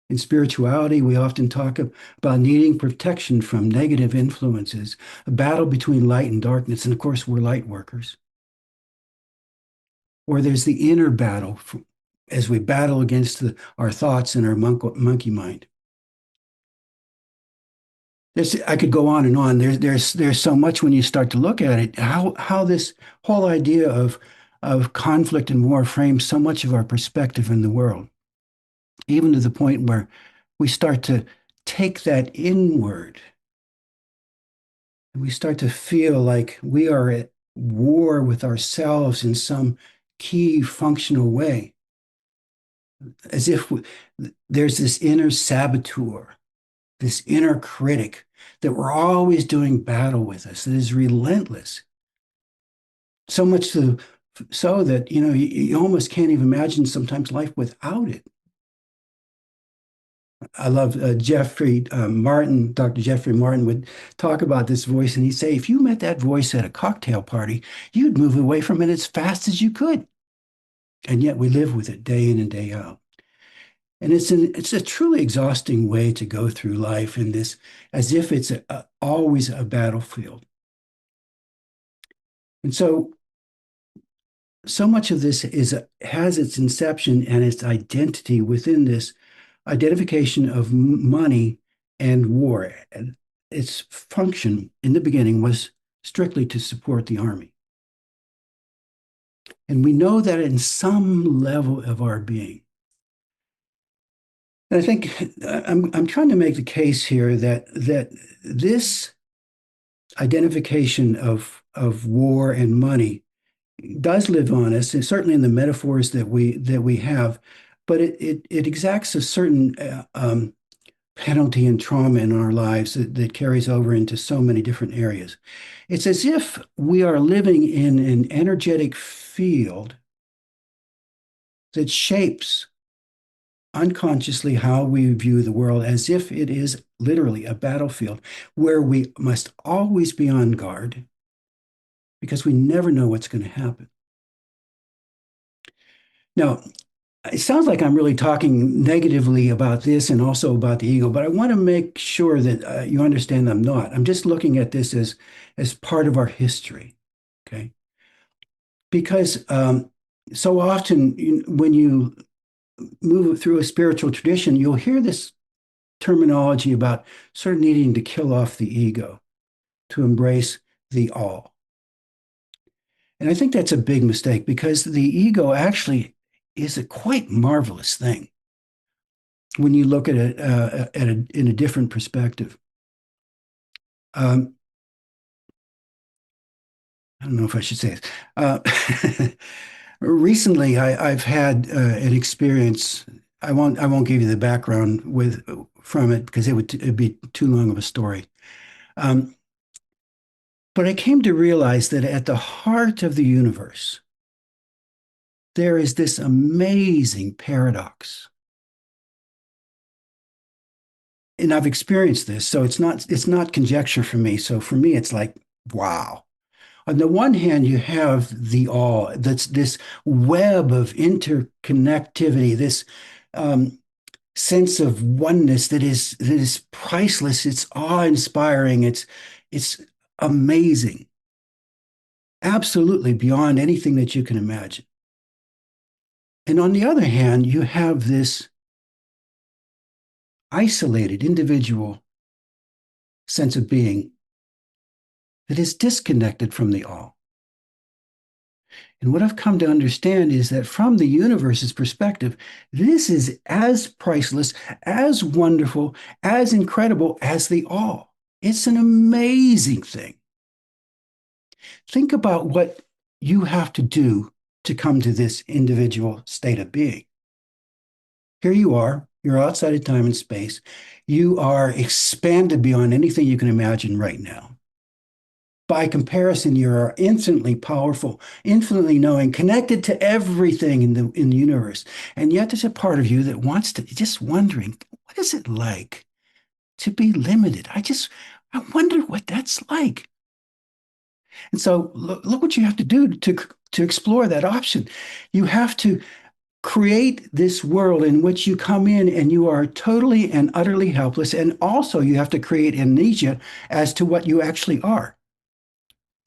In spirituality, we often talk about needing protection from negative influences, a battle between light and darkness. And of course, we're light workers. Or there's the inner battle as we battle against our thoughts and our monkey mind. I could go on and on. There's so much when you start to look at it, how this whole idea of conflict and war frames so much of our perspective in the world, even to the point where we start to take that inward and we start to feel like we are at war with ourselves in some key functional way, as if there's this inner saboteur, this inner critic that we're always doing battle with us, that is relentless. So much so that, you almost can't even imagine sometimes life without it. I love Jeffrey Martin. Dr. Jeffrey Martin would talk about this voice, and he'd say, if you met that voice at a cocktail party, you'd move away from it as fast as you could. And yet we live with it day in and day out. And it's a truly exhausting way to go through life in this, as if it's always a battlefield. And so much of this has its inception and its identity within this identification of money and war. And its function in the beginning was strictly to support the army. And we know that in some level of our being. And I think I'm trying to make the case here that this identification of war and money does live on us, and certainly in the metaphors that we have, but it exacts a certain penalty and trauma in our lives that carries over into so many different areas. It's as if we are living in an energetic field that shapes unconsciously how we view the world, as if it is literally a battlefield where we must always be on guard because we never know what's going to happen. Now, it sounds like I'm really talking negatively about this and also about the ego, but I want to make sure that you understand I'm not. I'm just looking at this as part of our history, okay? Because so often when you move through a spiritual tradition, you'll hear this terminology about sort of needing to kill off the ego to embrace the all. And I think that's a big mistake, because the ego actually is a quite marvelous thing when you look at it in a different perspective. I don't know if I should say it. Recently, I've had an experience. I won't give you the background from it because it'd be too long of a story. But I came to realize that at the heart of the universe, there is this amazing paradox. And I've experienced this, so it's not conjecture for me. So for me, it's like, wow. On the one hand, you have the all, that's this web of interconnectivity, this sense of oneness that is priceless. It's awe-inspiring. It's amazing, absolutely beyond anything that you can imagine. And on the other hand, you have this isolated individual sense of being that is disconnected from the all. And what I've come to understand is that from the universe's perspective, this is as priceless, as wonderful, as incredible as the all. It's an amazing thing. Think about what you have to do to come to this individual state of being. Here you are, you're outside of time and space. You are expanded beyond anything you can imagine right now. By comparison, you are infinitely powerful, infinitely knowing, connected to everything in the universe. And yet there's a part of you that wants to, just wondering, what is it like to be limited? I wonder what that's like. And so look what you have to do to explore that option. You have to create this world in which you come in and you are totally and utterly helpless. And also you have to create amnesia as to what you actually are.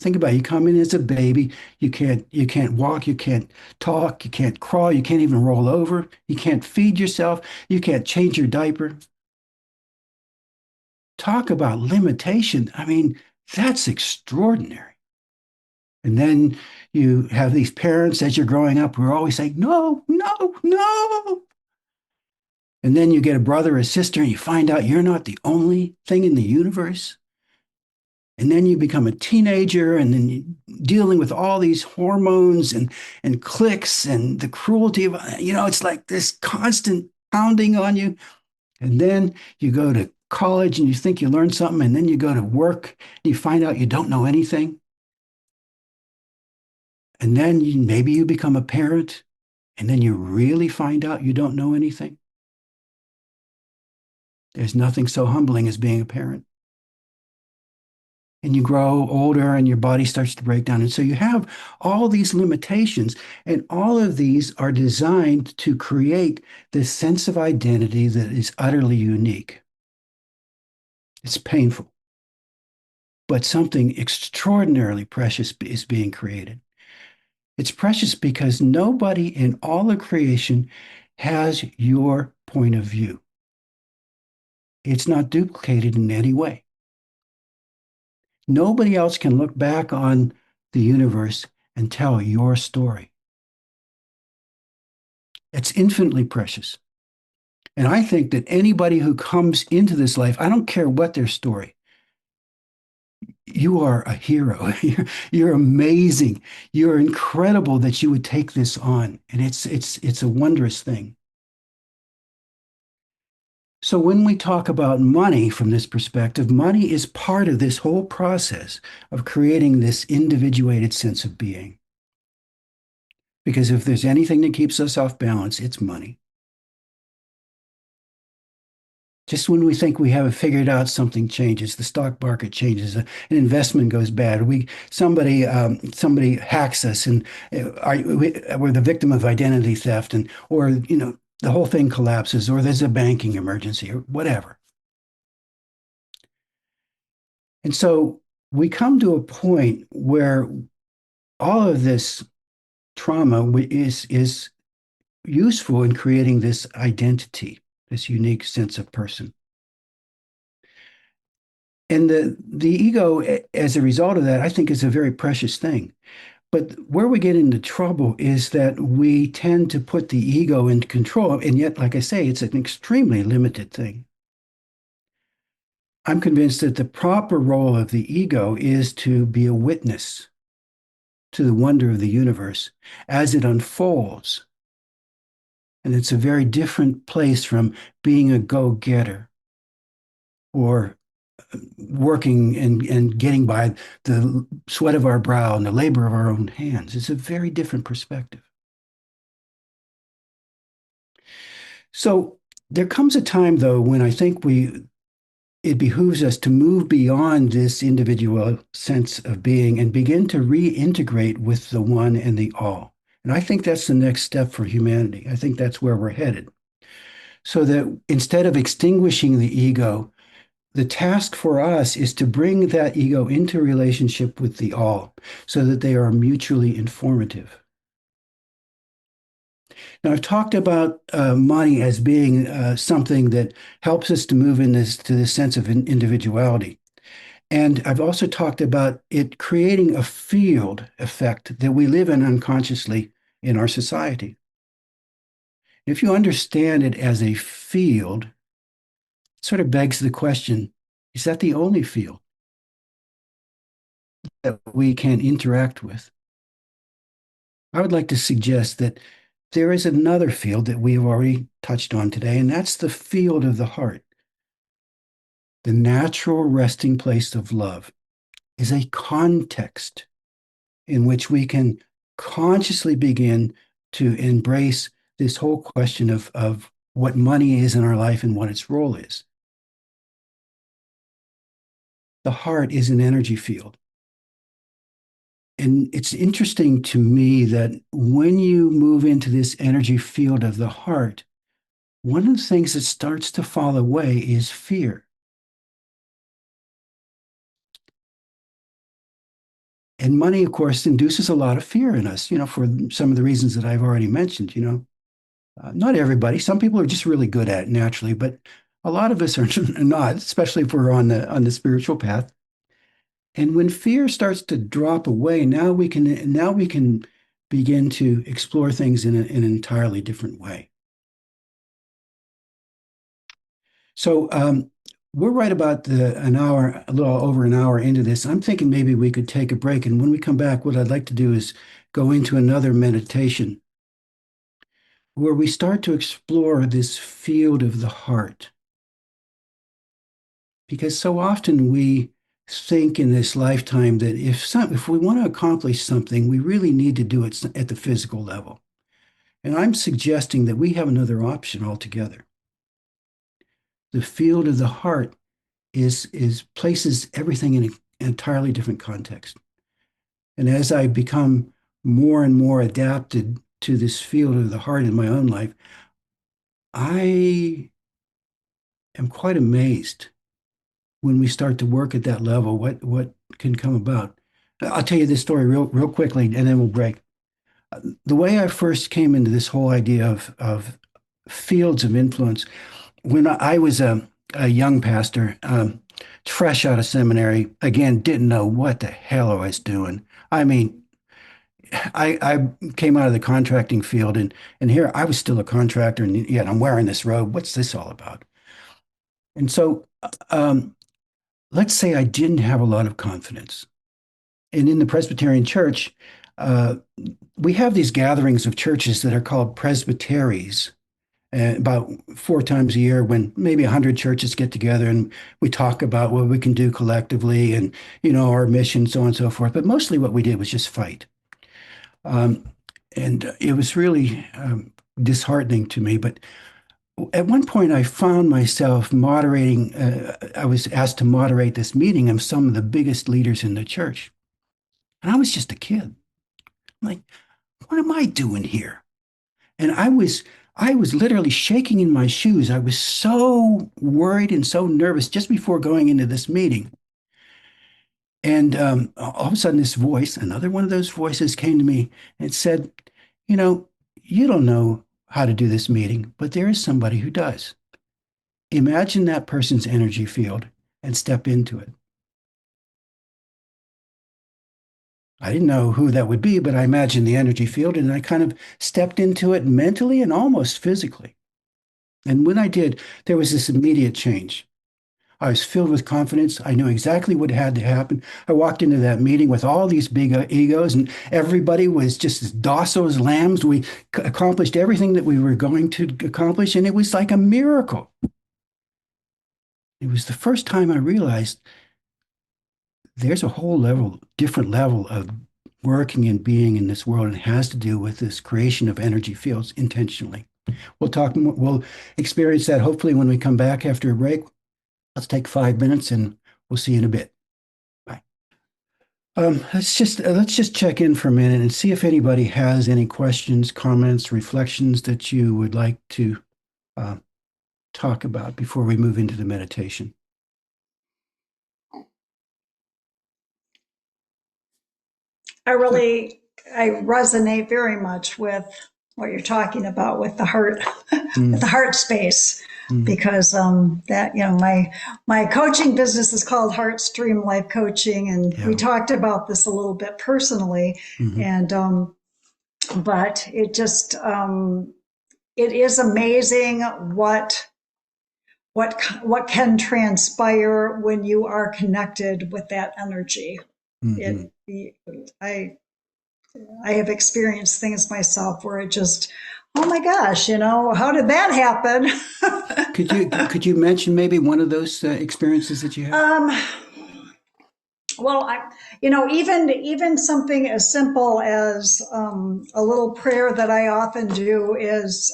Think about it. You come in as a baby, you can't walk, you can't talk, you can't crawl, you can't even roll over, you can't feed yourself, you can't change your diaper. Talk about limitation. I mean, that's extraordinary. And then you have these parents as you're growing up who are always saying, no, no, no. And then you get a brother or sister and you find out you're not the only thing in the universe. And then you become a teenager and then you're dealing with all these hormones and clicks and the cruelty of, it's like this constant pounding on you. And then you go to college and you think you learned something, and then you go to work and you find out you don't know anything. And then maybe you become a parent, and then you really find out you don't know anything. There's nothing so humbling as being a parent. And you grow older and your body starts to break down. And so you have all these limitations, and all of these are designed to create this sense of identity that is utterly unique. It's painful, but something extraordinarily precious is being created. It's precious because nobody in all of creation has your point of view. It's not duplicated in any way. Nobody else can look back on the universe and tell your story. It's infinitely precious. And I think that anybody who comes into this life, I don't care what their story, you are a hero. You're amazing. You're incredible that you would take this on. And it's a wondrous thing. So when we talk about money from this perspective, money is part of this whole process of creating this individuated sense of being. Because if there's anything that keeps us off balance, it's money. Just when we think we have it figured out, something changes. The stock market changes. An investment goes bad. Somebody hacks us, and we're the victim of identity theft, or the whole thing collapses, or there's a banking emergency, or whatever. And so we come to a point where all of this trauma is useful in creating this identity, this unique sense of person. And the ego, as a result of that, I think is a very precious thing. But where we get into trouble is that we tend to put the ego into control. And yet, like I say, it's an extremely limited thing. I'm convinced that the proper role of the ego is to be a witness to the wonder of the universe as it unfolds. And it's a very different place from being a go-getter or working and getting by the sweat of our brow and the labor of our own hands. It's a very different perspective. So there comes a time, though, when I think it behooves us to move beyond this individual sense of being and begin to reintegrate with the one and the all. And I think that's the next step for humanity. I think that's where we're headed. So that instead of extinguishing the ego, the task for us is to bring that ego into relationship with the all so that they are mutually informative. Now, I've talked about money as being something that helps us to move to this sense of individuality. And I've also talked about it creating a field effect that we live in unconsciously in our society. If you understand it as a field, it sort of begs the question, is that the only field that we can interact with? I would like to suggest that there is another field that we have already touched on today, and that's the field of the heart. The natural resting place of love is a context in which we can consciously begin to embrace this whole question of what money is in our life and what its role is. The heart is an energy field. And it's interesting to me that when you move into this energy field of the heart, one of the things that starts to fall away is fear. And money, of course, induces a lot of fear in us, for some of the reasons that I've already mentioned. Not everybody. Some people are just really good at it naturally, but a lot of us are not, especially if we're on the spiritual path. And when fear starts to drop away, now we can begin to explore things in an entirely different way. So we're right about an hour, a little over an hour into this. I'm thinking maybe we could take a break, and when we come back, what I'd like to do is go into another meditation where we start to explore this field of the heart. Because so often we think in this lifetime that if we want to accomplish something, we really need to do it at the physical level. And I'm suggesting that we have another option altogether. The field of the heart is places everything in an entirely different context. And as I become more and more adapted to this field of the heart in my own life, I am quite amazed when we start to work at that level, what can come about. I'll tell you this story real quickly, and then we'll break. The way I first came into this whole idea of fields of influence, when I was a young pastor, fresh out of seminary, again, didn't know what the hell I was doing. I mean, I came out of the contracting field, and here I was still a contractor, and yet I'm wearing this robe. What's this all about? And so, let's say I didn't have a lot of confidence. And in the Presbyterian Church, uh, we have these gatherings of churches that are called presbyteries, about 4 times a year when maybe 100 churches get together and we talk about what we can do collectively and, our mission, so on and so forth. But mostly what we did was just fight. Um, and it was really disheartening to me. But at one point, I found myself moderating. I was asked to moderate this meeting of some of the biggest leaders in the church. And I was just a kid. I'm like, what am I doing here? And I was literally shaking in my shoes. I was so worried and so nervous just before going into this meeting. And all of a sudden, this voice, another one of those voices, came to me and said, you don't know how to do this meeting, but there is somebody who does. Imagine that person's energy field and step into it. I didn't know who that would be, but I imagined the energy field and I kind of stepped into it mentally and almost physically. And when I did, there was this immediate change. I was filled with confidence. I knew exactly what had to happen. I walked into that meeting with all these big egos, and everybody was just as docile as lambs. We accomplished everything that we were going to accomplish, and it was like a miracle. It was the first time I realized there's a whole different level of working and being in this world, and it has to do with this creation of energy fields intentionally. We'll experience that hopefully when we come back after a break. Let's take 5 minutes and we'll see you in a bit. Bye. Let's just check in for a minute and see if anybody has any questions, comments, reflections that you would like to talk about before we move into the meditation. I resonate very much with what you're talking about with the heart, with the heart space, because my coaching business is called Heartstream Life Coaching, and we talked about this a little bit personally, and but it just it is amazing what can transpire when you are connected with that energy. I have experienced things myself where it just, oh my gosh, how did that happen? Could you mention maybe one of those experiences that you had? Well, even something as simple as a little prayer that I often do is,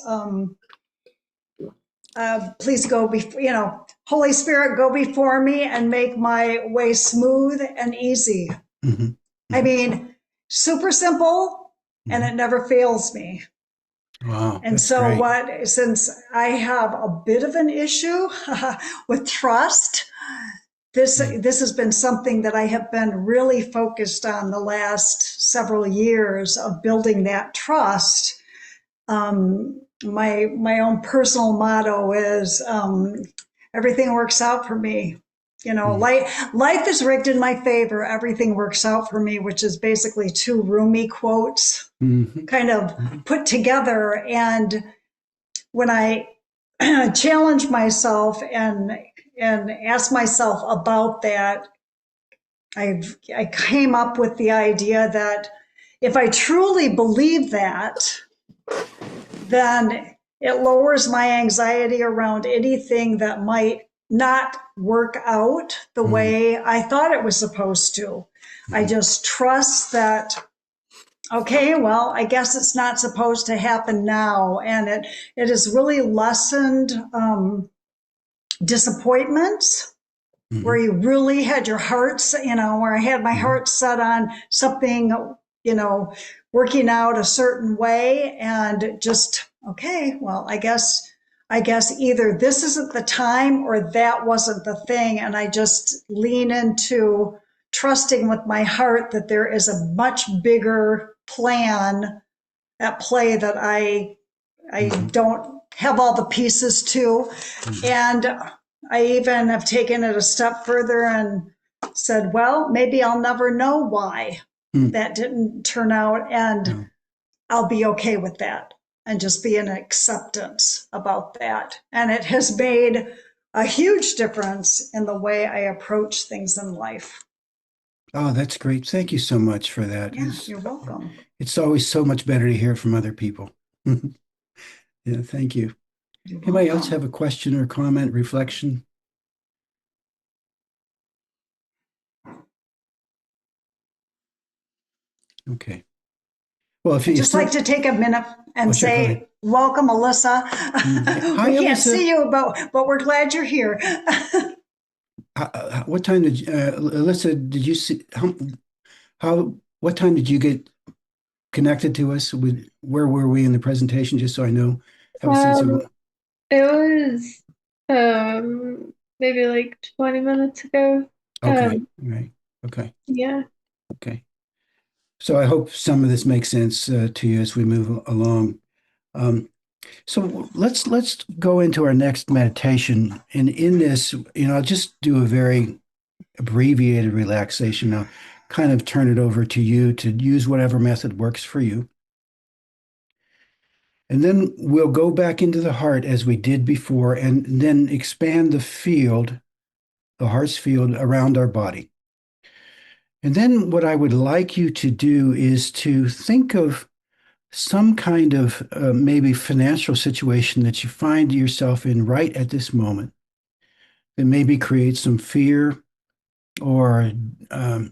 please go before, Holy Spirit, go before me and make my way smooth and easy. I mean, super simple, and it never fails me. Wow, And that's so great. since I have a bit of an issue with trust, this has been something that I have been really focused on the last several years of building that trust. My own personal motto is everything works out for me. Mhm. Life is rigged in my favor. Everything works out for me, which is basically two Rumi quotes Mhm. kind of put together. And when I challenge myself and ask myself about that, I came up with the idea that if I truly believe that, then it lowers my anxiety around anything that might not work out the Mhm. way I thought it was supposed to. I Mhm. just trust that, okay, well, I guess it's not supposed to happen now. And it has really lessened disappointments where Mhm. you really had your hearts, where I had my Mhm. heart set on something, you know, working out a certain way and just, okay, well, I guess either this isn't the time or that wasn't the thing. And I just lean into trusting with my heart that there is a much bigger plan at play that I Mhm. don't have all the pieces to. Mhm. And I even have taken it a step further and said, well, maybe I'll never know why Mhm. that didn't turn out. And Yeah. I'll be okay with that and just be in acceptance about that. And it has made a huge difference in the way I approach things in life. Oh, that's great. Thank you so much for that. Yeah, you're welcome. It's always so much better to hear from other people. Yeah, thank you. You're Anybody else welcome. have a question or comment, reflection? Okay. Well, I'd if just like some, to take a minute oh, and sure, go ahead. say, welcome, Alyssa. Hi, We can't Alyssa. see you, but we're glad you're here. What time did Alyssa? Did you see how? What time did you get connected to us? Where were we in the presentation? Just so I know, have a sense of. Um, it was maybe like 20 minutes ago. Okay, all right, okay, Yeah. okay. So I hope some of this makes sense to you as we move along. Um, so let's go into our next meditation, and in this, I'll just do a very abbreviated relaxation. I'll kind of turn it over to you to use whatever method works for you. And then we'll go back into the heart as we did before, and then expand the field, the heart's field around our body. And then what I would like you to do is to think of some kind of maybe financial situation that you find yourself in right at this moment that maybe creates some fear or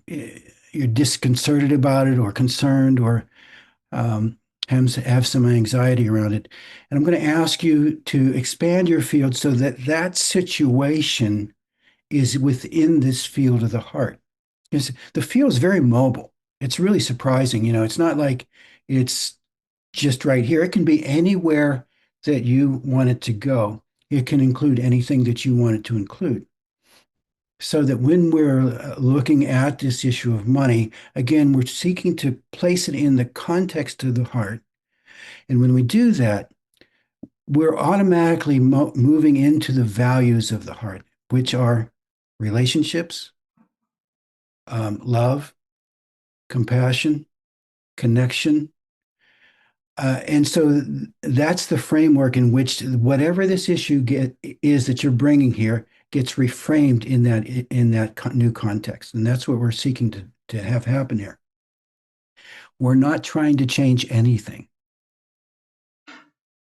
you're disconcerted about it or concerned or um, have some anxiety around it. And I'm going to ask you to expand your field so that that situation is within this field of the heart. Because the field is very mobile. It's really surprising. It's not like it's just right here. It can be anywhere that you want it to go. It can include anything that you want it to include. So that when we're looking at this issue of money, again, we're seeking to place it in the context of the heart. And when we do that, we're automatically moving into the values of the heart, which are relationships, love, compassion, connection. And so that's the framework in which whatever this issue is that you're bringing here gets reframed in that new context, and that's what we're seeking to have happen here. We're not trying to change anything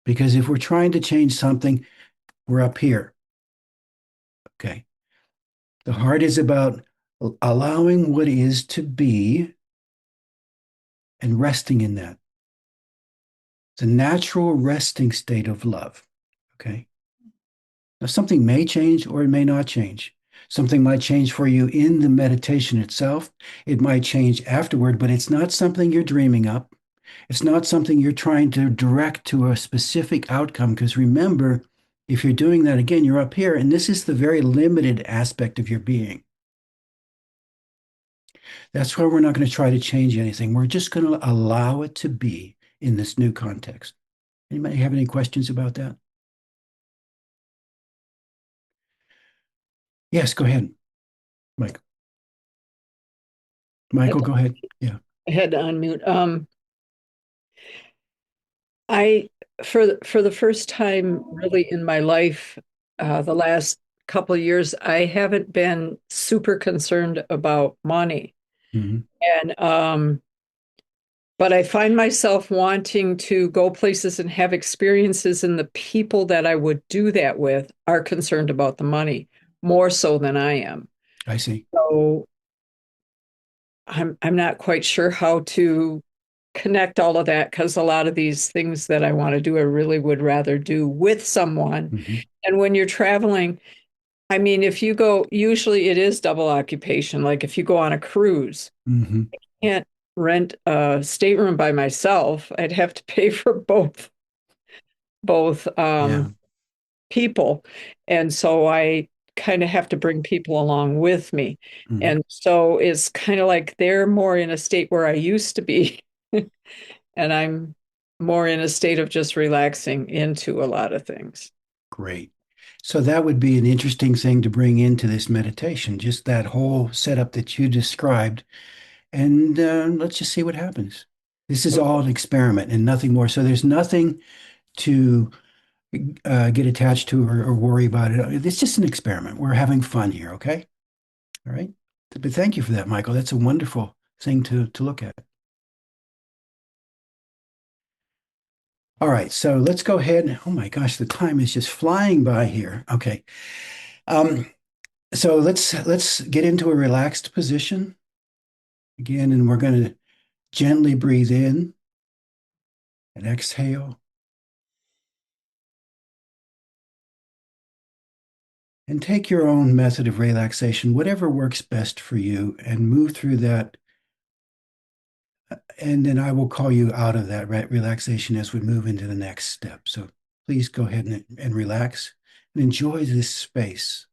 because if we're trying to change something, we're up here. Okay, the heart is about allowing what is to be and resting in that. It's a natural resting state of love. Okay. Now, something may change or it may not change. Something might change for you in the meditation itself. It might change afterward, but it's not something you're dreaming up. It's not something you're trying to direct to a specific outcome. Because remember, if you're doing that again, you're up here, and this is the very limited aspect of your being. That's why we're not going to try to change anything. We're just going to allow it to be in this new context. Anybody have any questions about that? Yes, go ahead, Mike. Michael, go ahead. Yeah. I had to unmute. I for the first time really in my life, the last couple of years, I haven't been super concerned about money. Mhm. And but I find myself wanting to go places and have experiences, and the people that I would do that with are concerned about the money more so than I am. I see. So I'm not quite sure how to connect all of that, because a lot of these things that I want to do, I really would rather do with someone. Mhm. And when you're traveling, I mean, if you go, usually it is double occupation. Like if you go on a cruise, Mhm. I can't rent a stateroom by myself. I'd have to pay for both Yeah. people. And so I kind of have to bring people along with me. Mhm. And so it's kind of like they're more in a state where I used to be. And I'm more in a state of just relaxing into a lot of things. Great. So that would be an interesting thing to bring into this meditation, just that whole setup that you described. And let's just see what happens. This is all an experiment and nothing more. So there's nothing to get attached to or worry about it. It's just an experiment. We're having fun here, okay? All right. But thank you for that, Michael. That's a wonderful thing to look at. All right, so let's go ahead. Oh my gosh, the time is just flying by here. Okay. Um, so let's get into a relaxed position again, and we're going to gently breathe in and exhale. And take your own method of relaxation, whatever works best for you, and move through that. And then I will call you out of that relaxation as we move into the next step. So please go ahead and relax and enjoy this space.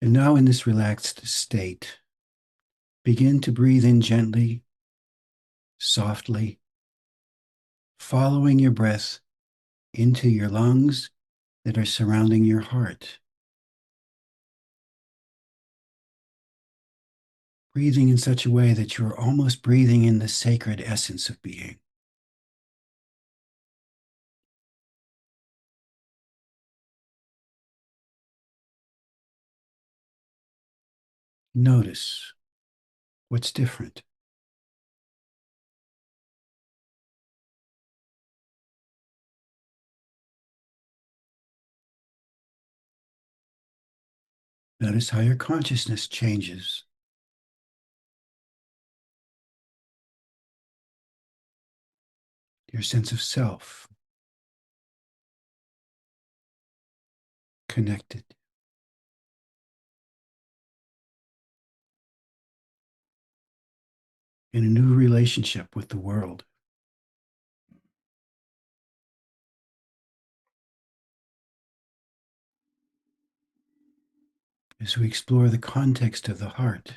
And now in this relaxed state, begin to breathe in gently, softly, following your breath into your lungs that are surrounding your heart. Breathing in such a way that you're almost breathing in the sacred essence of being. Notice what's different. Notice how your consciousness changes. Your sense of self, connected. In a new relationship with the world. As we explore the context of the heart,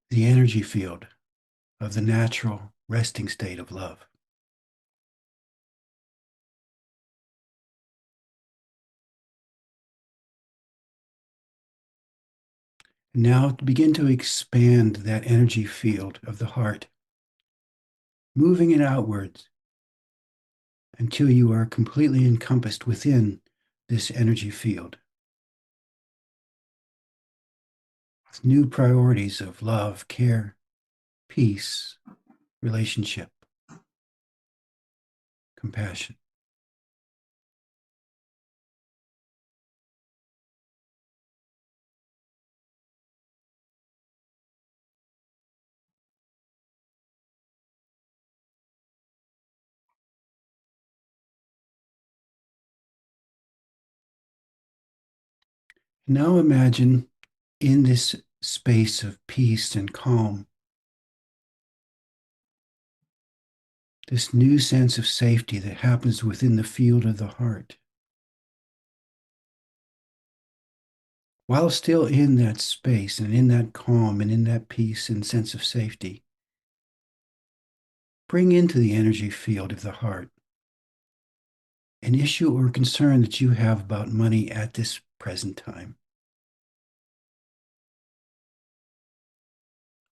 the energy field of the natural resting state of love. Now begin to expand that energy field of the heart, moving it outwards until you are completely encompassed within this energy field. With new priorities of love, care, peace, relationship, compassion. Now imagine in this space of peace and calm, this new sense of safety that happens within the field of the heart. While still in that space and in that calm and in that peace and sense of safety, bring into the energy field of the heart an issue or concern that you have about money at this present time.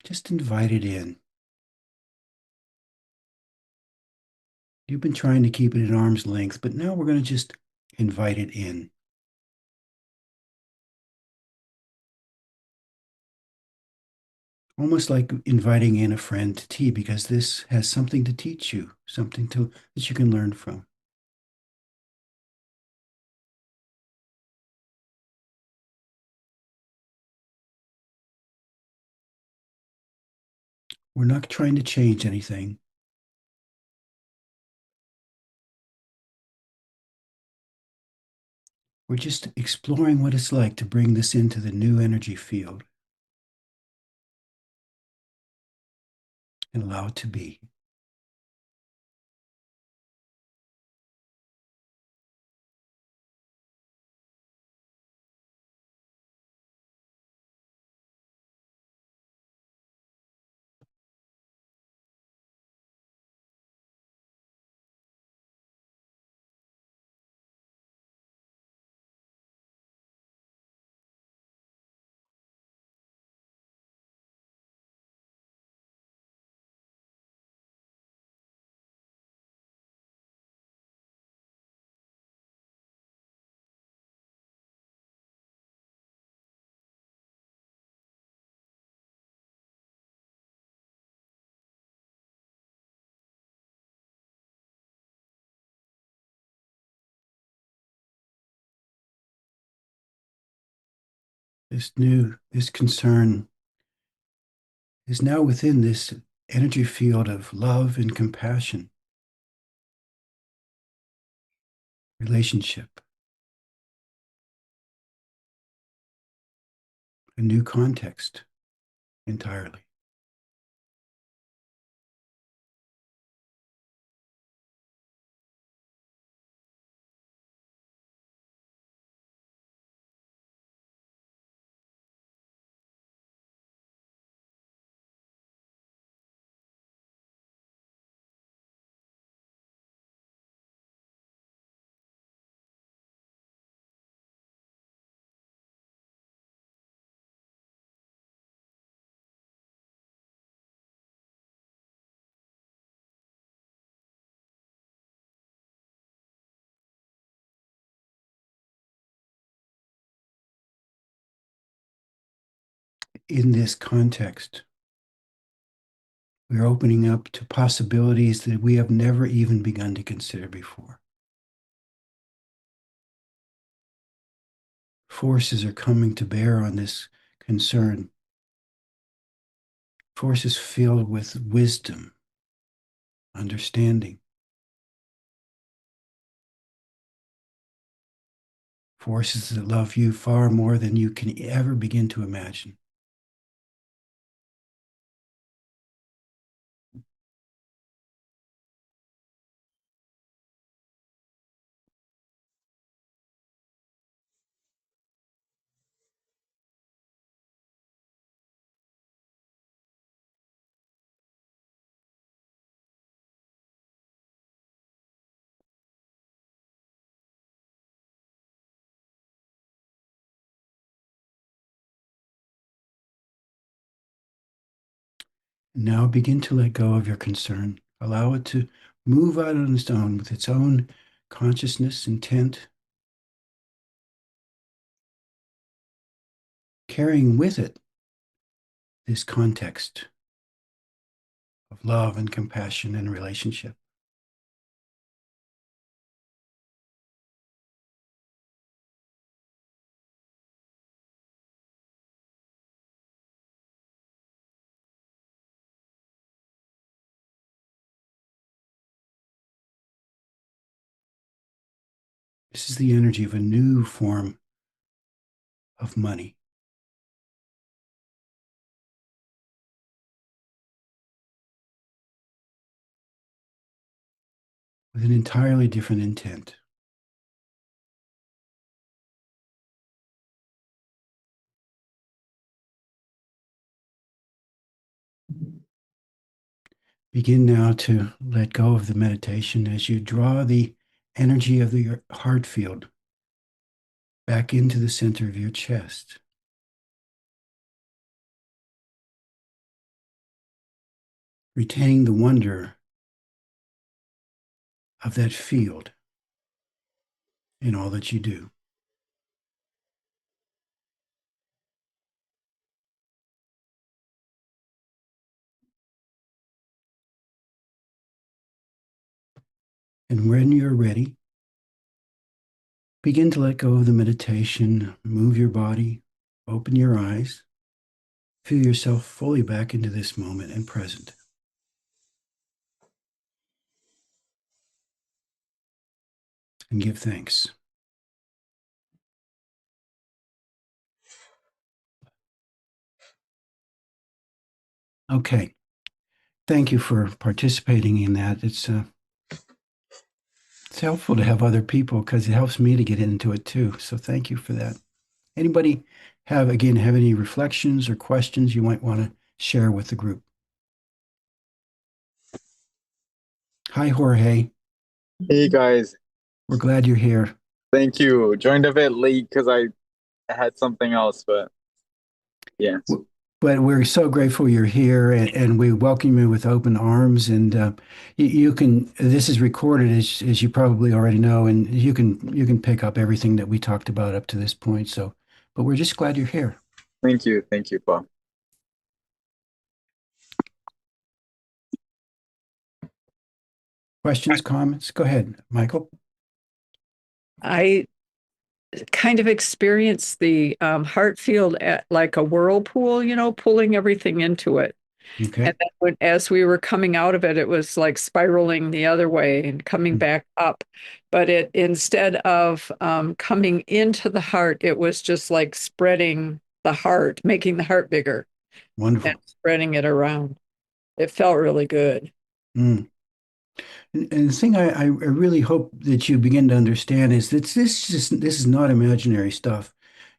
Just invite it in. You've been trying to keep it at arm's length, but now we're going to just invite it in. Almost like inviting in a friend to tea, because this has something to teach you, something that you can learn from. We're not trying to change anything. We're just exploring what it's like to bring this into the new energy field and allow it to be. This concern is now within this energy field of love and compassion, relationship, a new context entirely. In this context, we're opening up to possibilities that we have never even begun to consider before. Forces are coming to bear on this concern. Forces filled with wisdom, understanding. Forces that love you far more than you can ever begin to imagine. Now begin to let go of your concern. Allow it to move out on its own with its own consciousness, intent, carrying with it this context of love and compassion and relationship. This is the energy of a new form of money with an entirely different intent. Begin now to let go of the meditation as you draw the energy of your heart field back into the center of your chest. Retaining the wonder of that field in all that you do. And when you're ready, begin to let go of the meditation, move your body, open your eyes, feel yourself fully back into this moment and present. And give thanks. Okay. Thank you for participating in that. It's helpful to have other people because it helps me to get into it too. So thank you for that. Anybody have any reflections or questions you might want to share with the group? Hi, Jorge. Hey guys, We're glad you're here. thank you. Joined a bit late because I had something else, but yeah. But we're so grateful you're here, and we welcome you with open arms. And you can. This is recorded, as you probably already know, and you can pick up everything that we talked about up to this point. So, but we're just glad you're here. Thank you, Paul. Questions, comments? Go ahead, Michael. I kind of experienced the heart field at like a whirlpool, pulling everything into it. Okay. And then as we were coming out of it, it was like spiraling the other way and coming back up. But instead of coming into the heart, it was just like spreading the heart, making the heart bigger Wonderful. and spreading it around. It felt really good. Mm. And the thing I really hope that you begin to understand is that this is not imaginary stuff.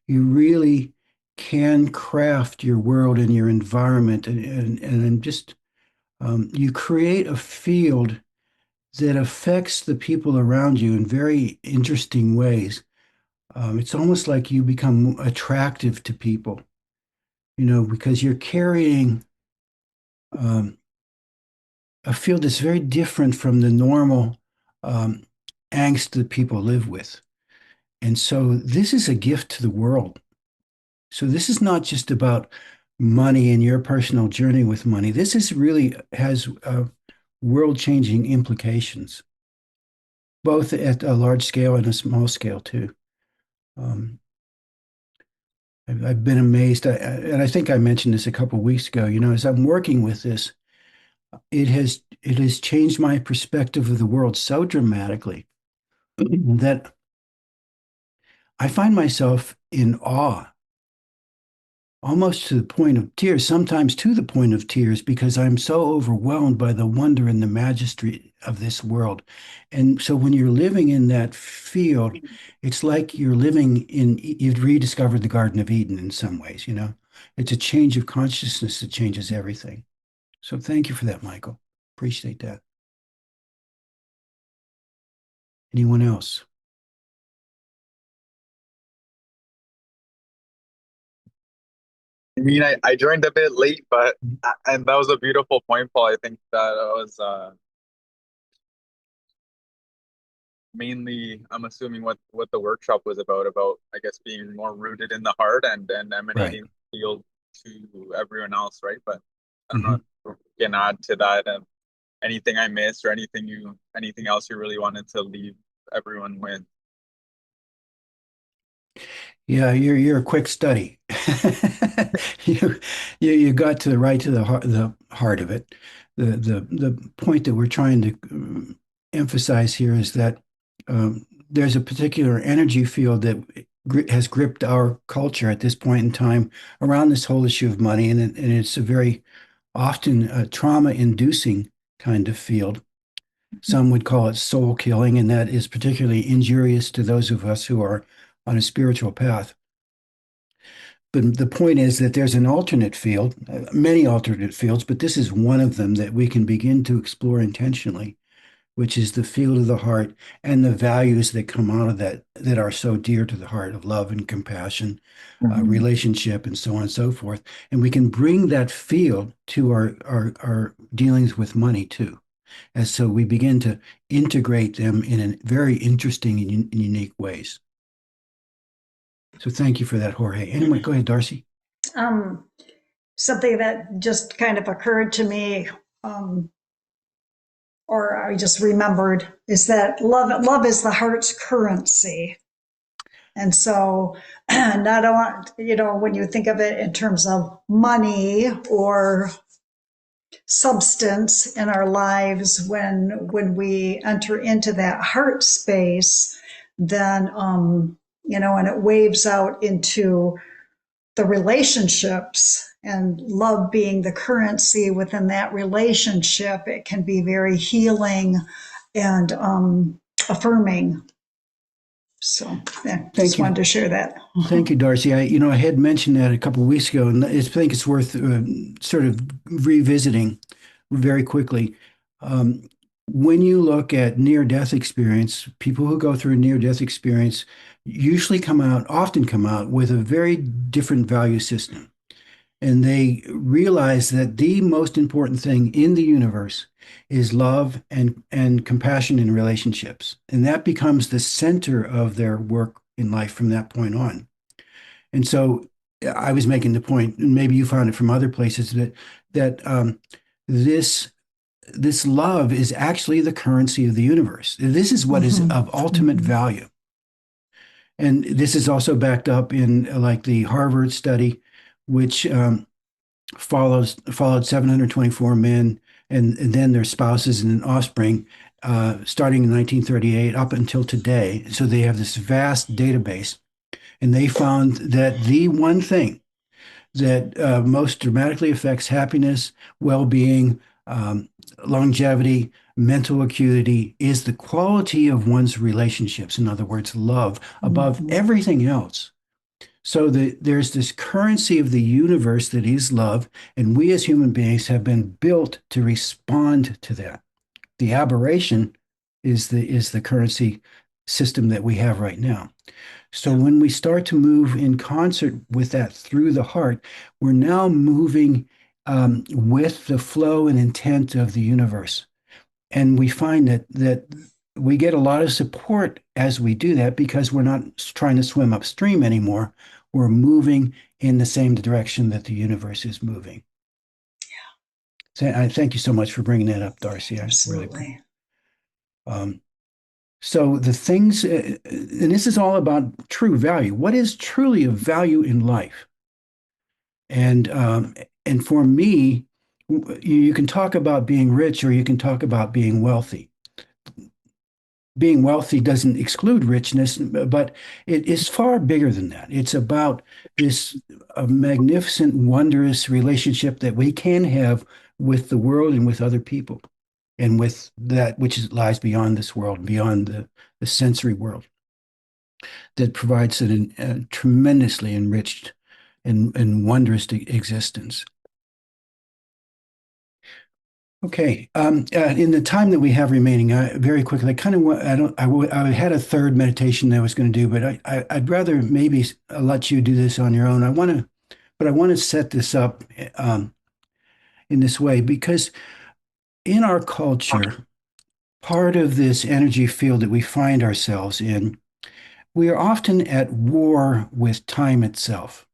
You really can craft your world and your environment, and just you create a field that affects the people around you in very interesting ways. It's almost like you become attractive to people, because you're carrying um, a field that's very different from the normal um, angst that people live with. And so this is a gift to the world. So this is not just about money and your personal journey with money. This is really has world-changing implications, both at a large scale and a small scale too. Um, I've been amazed, and I think I mentioned this a couple of weeks ago. As I'm working with this, it has changed my perspective of the world so dramatically that I find myself in awe, almost to the point of tears, sometimes to the point of tears, because I'm so overwhelmed by the wonder and the majesty of this world. And so when you're living in that field, it's like you've rediscovered the Garden of Eden in some ways. It's a change of consciousness that changes everything. So thank you for that, Michael. Appreciate that. Anyone else? I mean, I joined a bit late, but and that was a beautiful point, Paul. I think that was mainly, I'm assuming what the workshop was about, I guess, being more rooted in the heart and Right. emanating the field to everyone else, right? But I don't know Mhm. if you can add to that, anything I missed or anything else you really wanted to leave everyone with. Yeah, you're a quick study. You you got to the heart of it. The point that we're trying to emphasize here is that there's a particular energy field that has gripped our culture at this point in time around this whole issue of money, and it's a very often trauma-inducing kind of field. Some would call it soul killing, and that is particularly injurious to those of us who are on a spiritual path. But the point is that there's an alternate field, many alternate fields, but this is one of them that we can begin to explore intentionally, which is the field of the heart and the values that come out of that that are so dear to the heart of love and compassion, Mhm. relationship, and so on and so forth. And we can bring that field to our dealings with money too. And so we begin to integrate them in a very interesting and unique ways. So thank you for that, Jorge. Anyway, go ahead, Darcy. Um, Something that just kind of occurred to me, um, or I just remembered, is that love is the heart's currency. And so, not on, when you think of it in terms of money or substance in our lives, when we enter into that heart space, then and it waves out into the relationships, and love being the currency within that relationship, it can be very healing and affirming. So, yeah, Thank just you. wanted to share that. Thank you, Darcy. I had mentioned that a couple of weeks ago, and I think it's worth sort of revisiting very quickly. Um, when you look at near-death experience, people who go through a near-death experience often come out with a very different value system. And they realize that the most important thing in the universe is love and compassion in relationships. And that becomes the center of their work in life from that point on. And so I was making the point, and maybe you found it from other places, that this this love is actually the currency of the universe. This is what is Mhm. of ultimate value. And this is also backed up in like the Harvard study, which followed 724 men and then their spouses and offspring starting in 1938 up until today. So they have this vast database, and they found that the one thing that most dramatically affects happiness, well-being, longevity, mental acuity is the quality of one's relationships. In other words, love above Mhm. everything else. So there's this currency of the universe that is love, and we as human beings have been built to respond to that. The aberration is the currency system that we have right now. So when we start to move in concert with that through the heart, we're now moving with the flow and intent of the universe. And we find that we get a lot of support as we do that because we're not trying to swim upstream anymore. We're moving in the same direction that the universe is moving. So I thank you so much for bringing that up, Darcy. I really. Absolutely. Um, so the things, and this is all about true value. What is truly of value in life? And um, and for me, you can talk about being rich or you can talk about being wealthy. Being wealthy doesn't exclude richness, but it is far bigger than that. It's about this magnificent, wondrous relationship that we can have with the world and with other people, and with that lies beyond this world, beyond the sensory world, that provides a tremendously enriched and wondrous existence. Okay. In the time that we have remaining, very quickly, I kind of I don't I had a third meditation that I was going to do, but I'd rather maybe let you do this on your own. but I want to set this up in this way because in our culture, part of this energy field that we find ourselves in, we are often at war with time itself.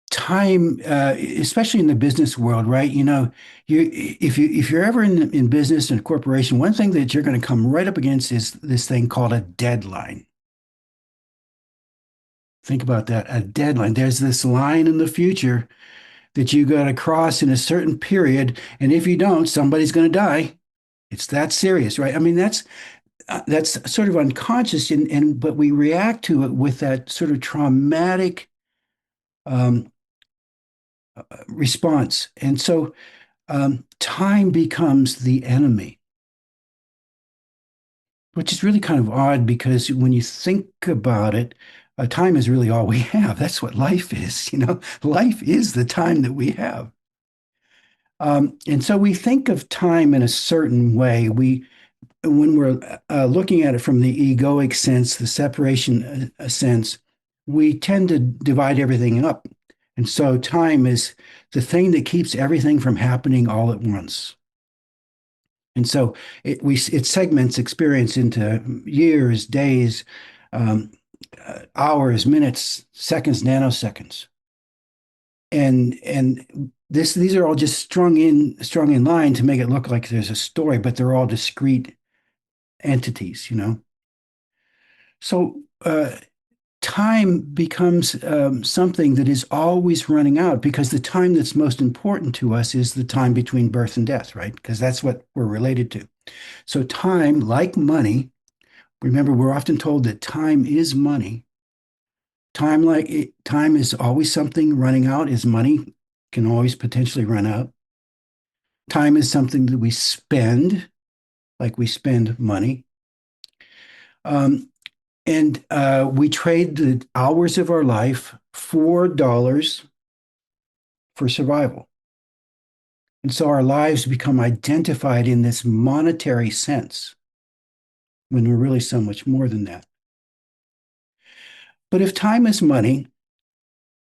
Time, especially in the business world, right? If you're ever in business and a corporation, one thing that you're going to come right up against is this thing called a deadline. Think about that, a deadline. There's this line in the future that you got to cross in a certain period, and if you don't, somebody's going to die. It's that serious, right? I mean, that's sort of unconscious, but we react to it with that sort of traumatic um, response, and so time becomes the enemy, which is really kind of odd because when you think about it, time is really all we have. That's what life is, Life is the time that we have. And so we think of time in a certain way. When we're looking at it from the egoic sense, the separation sense, we tend to divide everything up. And so time is the thing that keeps everything from happening all at once. And so it segments experience into years, days, um, hours, minutes, seconds, nanoseconds. And these are all just strung in line to make it look like there's a story, but they're all discrete entities. So time becomes something that is always running out because the time that's most important to us is the time between birth and death, right? Because that's what we're related to. So time, like money, remember, we're often told that time is money. Time is always something running out, as money can always potentially run out. Time is something that we spend, like we spend money. And we trade the hours of our life for dollars for survival. And so our lives become identified in this monetary sense when we're really so much more than that. But if time is money,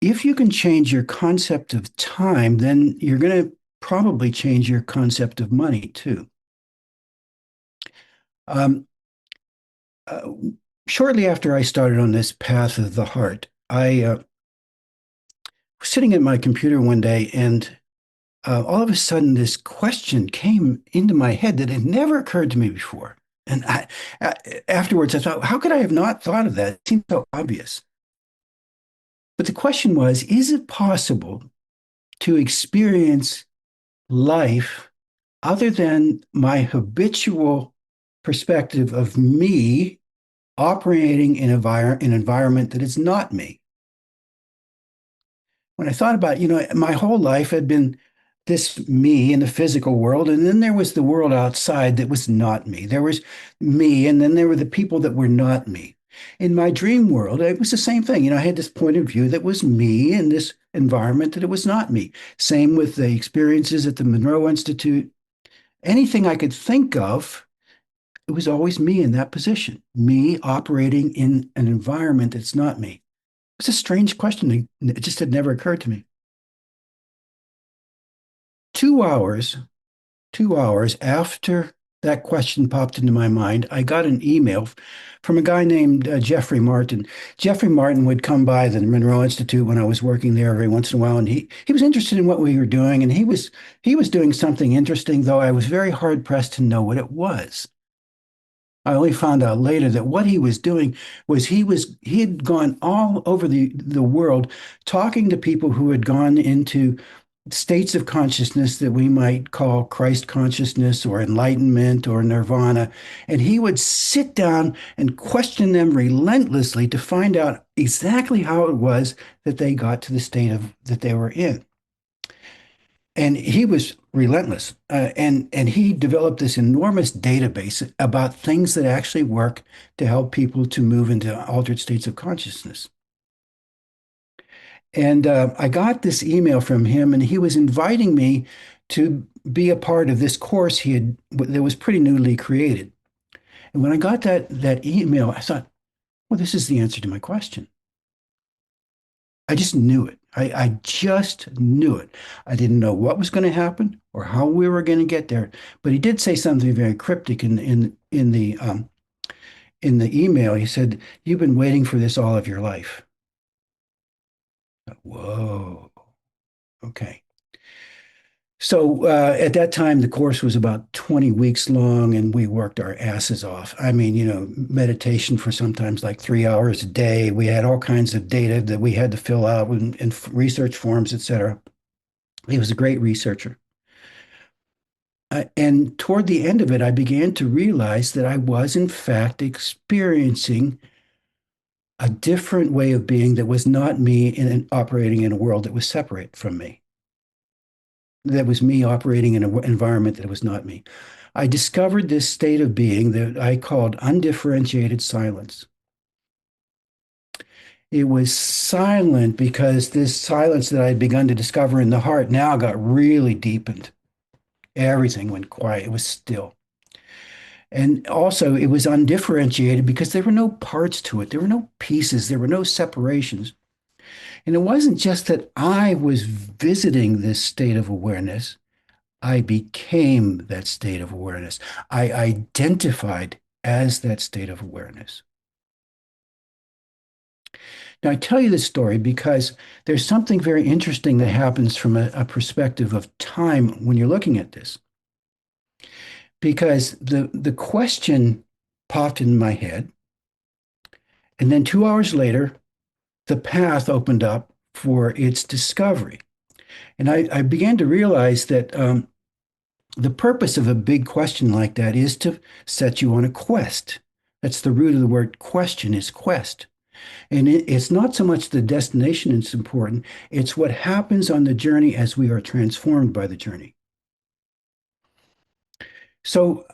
if you can change your concept of time, then you're going to probably change your concept of money too. Um, uh, Shortly after I started on this path of the heart, I was sitting at my computer one day, and all of a sudden, this question came into my head that had never occurred to me before. And afterwards, I thought, how could I have not thought of that? It seemed so obvious. But the question was, is it possible to experience life other than my habitual perspective of me operating in an environment that is not me? When I thought about, my whole life had been this me in the physical world, and then there was the world outside that was not me. There was me, and then there were the people that were not me. In my dream world, it was the same thing. I had this point of view that was me in this environment that it was not me. Same with the experiences at the Monroe Institute. Anything I could think of, it was always me in that position, me operating in an environment that's not me. It's a strange question. It just had never occurred to me. 2 hours, 2 hours after that question popped into my mind, I got an email from a guy named Jeffrey Martin. Jeffrey Martin would come by the Monroe Institute when I was working there every once in a while, and he was interested in what we were doing, and he was doing something interesting, though I was very hard pressed to know what it was. I only found out later that what he was doing was he had gone all over the world talking to people who had gone into states of consciousness that we might call Christ consciousness or enlightenment or nirvana. And he would sit down and question them relentlessly to find out exactly how it was that they got to the state that they were in. And he was relentless. And he developed this enormous database about things that actually work to help people to move into altered states of consciousness. And I got this email from him, and he was inviting me to be a part of this course that was pretty newly created. And when I got that email, I thought, well, this is the answer to my question. I just knew it. I just knew it. I didn't know what was going to happen or how we were going to get there. But he did say something very cryptic in the email. He said, "You've been waiting for this all of your life." Whoa. Okay. So at that time, the course was about 20 weeks long, and we worked our asses off. I mean, meditation for sometimes like 3 hours a day. We had all kinds of data that we had to fill out in research forms, etc. He was a great researcher. And toward the end of it, I began to realize that I was, in fact, experiencing a different way of being that was not me operating in a world that was separate from me. That was me operating in an environment that was not me. I discovered this state of being that I called undifferentiated silence. It was silent because this silence that I had begun to discover in the heart now got really deepened. Everything went quiet. It was still. And also, it was undifferentiated because there were no parts to it. There were no pieces. There were no separations. And it wasn't just that I was visiting this state of awareness. I became that state of awareness. I identified as that state of awareness. Now, I tell you this story because there's something very interesting that happens from a perspective of time when you're looking at this. Because the question popped in my head, and then 2 hours later, the path opened up for its discovery. And I began to realize that the purpose of a big question like that is to set you on a quest. That's the root of the word question, is quest. And it's not so much the destination that's important, it's what happens on the journey as we are transformed by the journey. So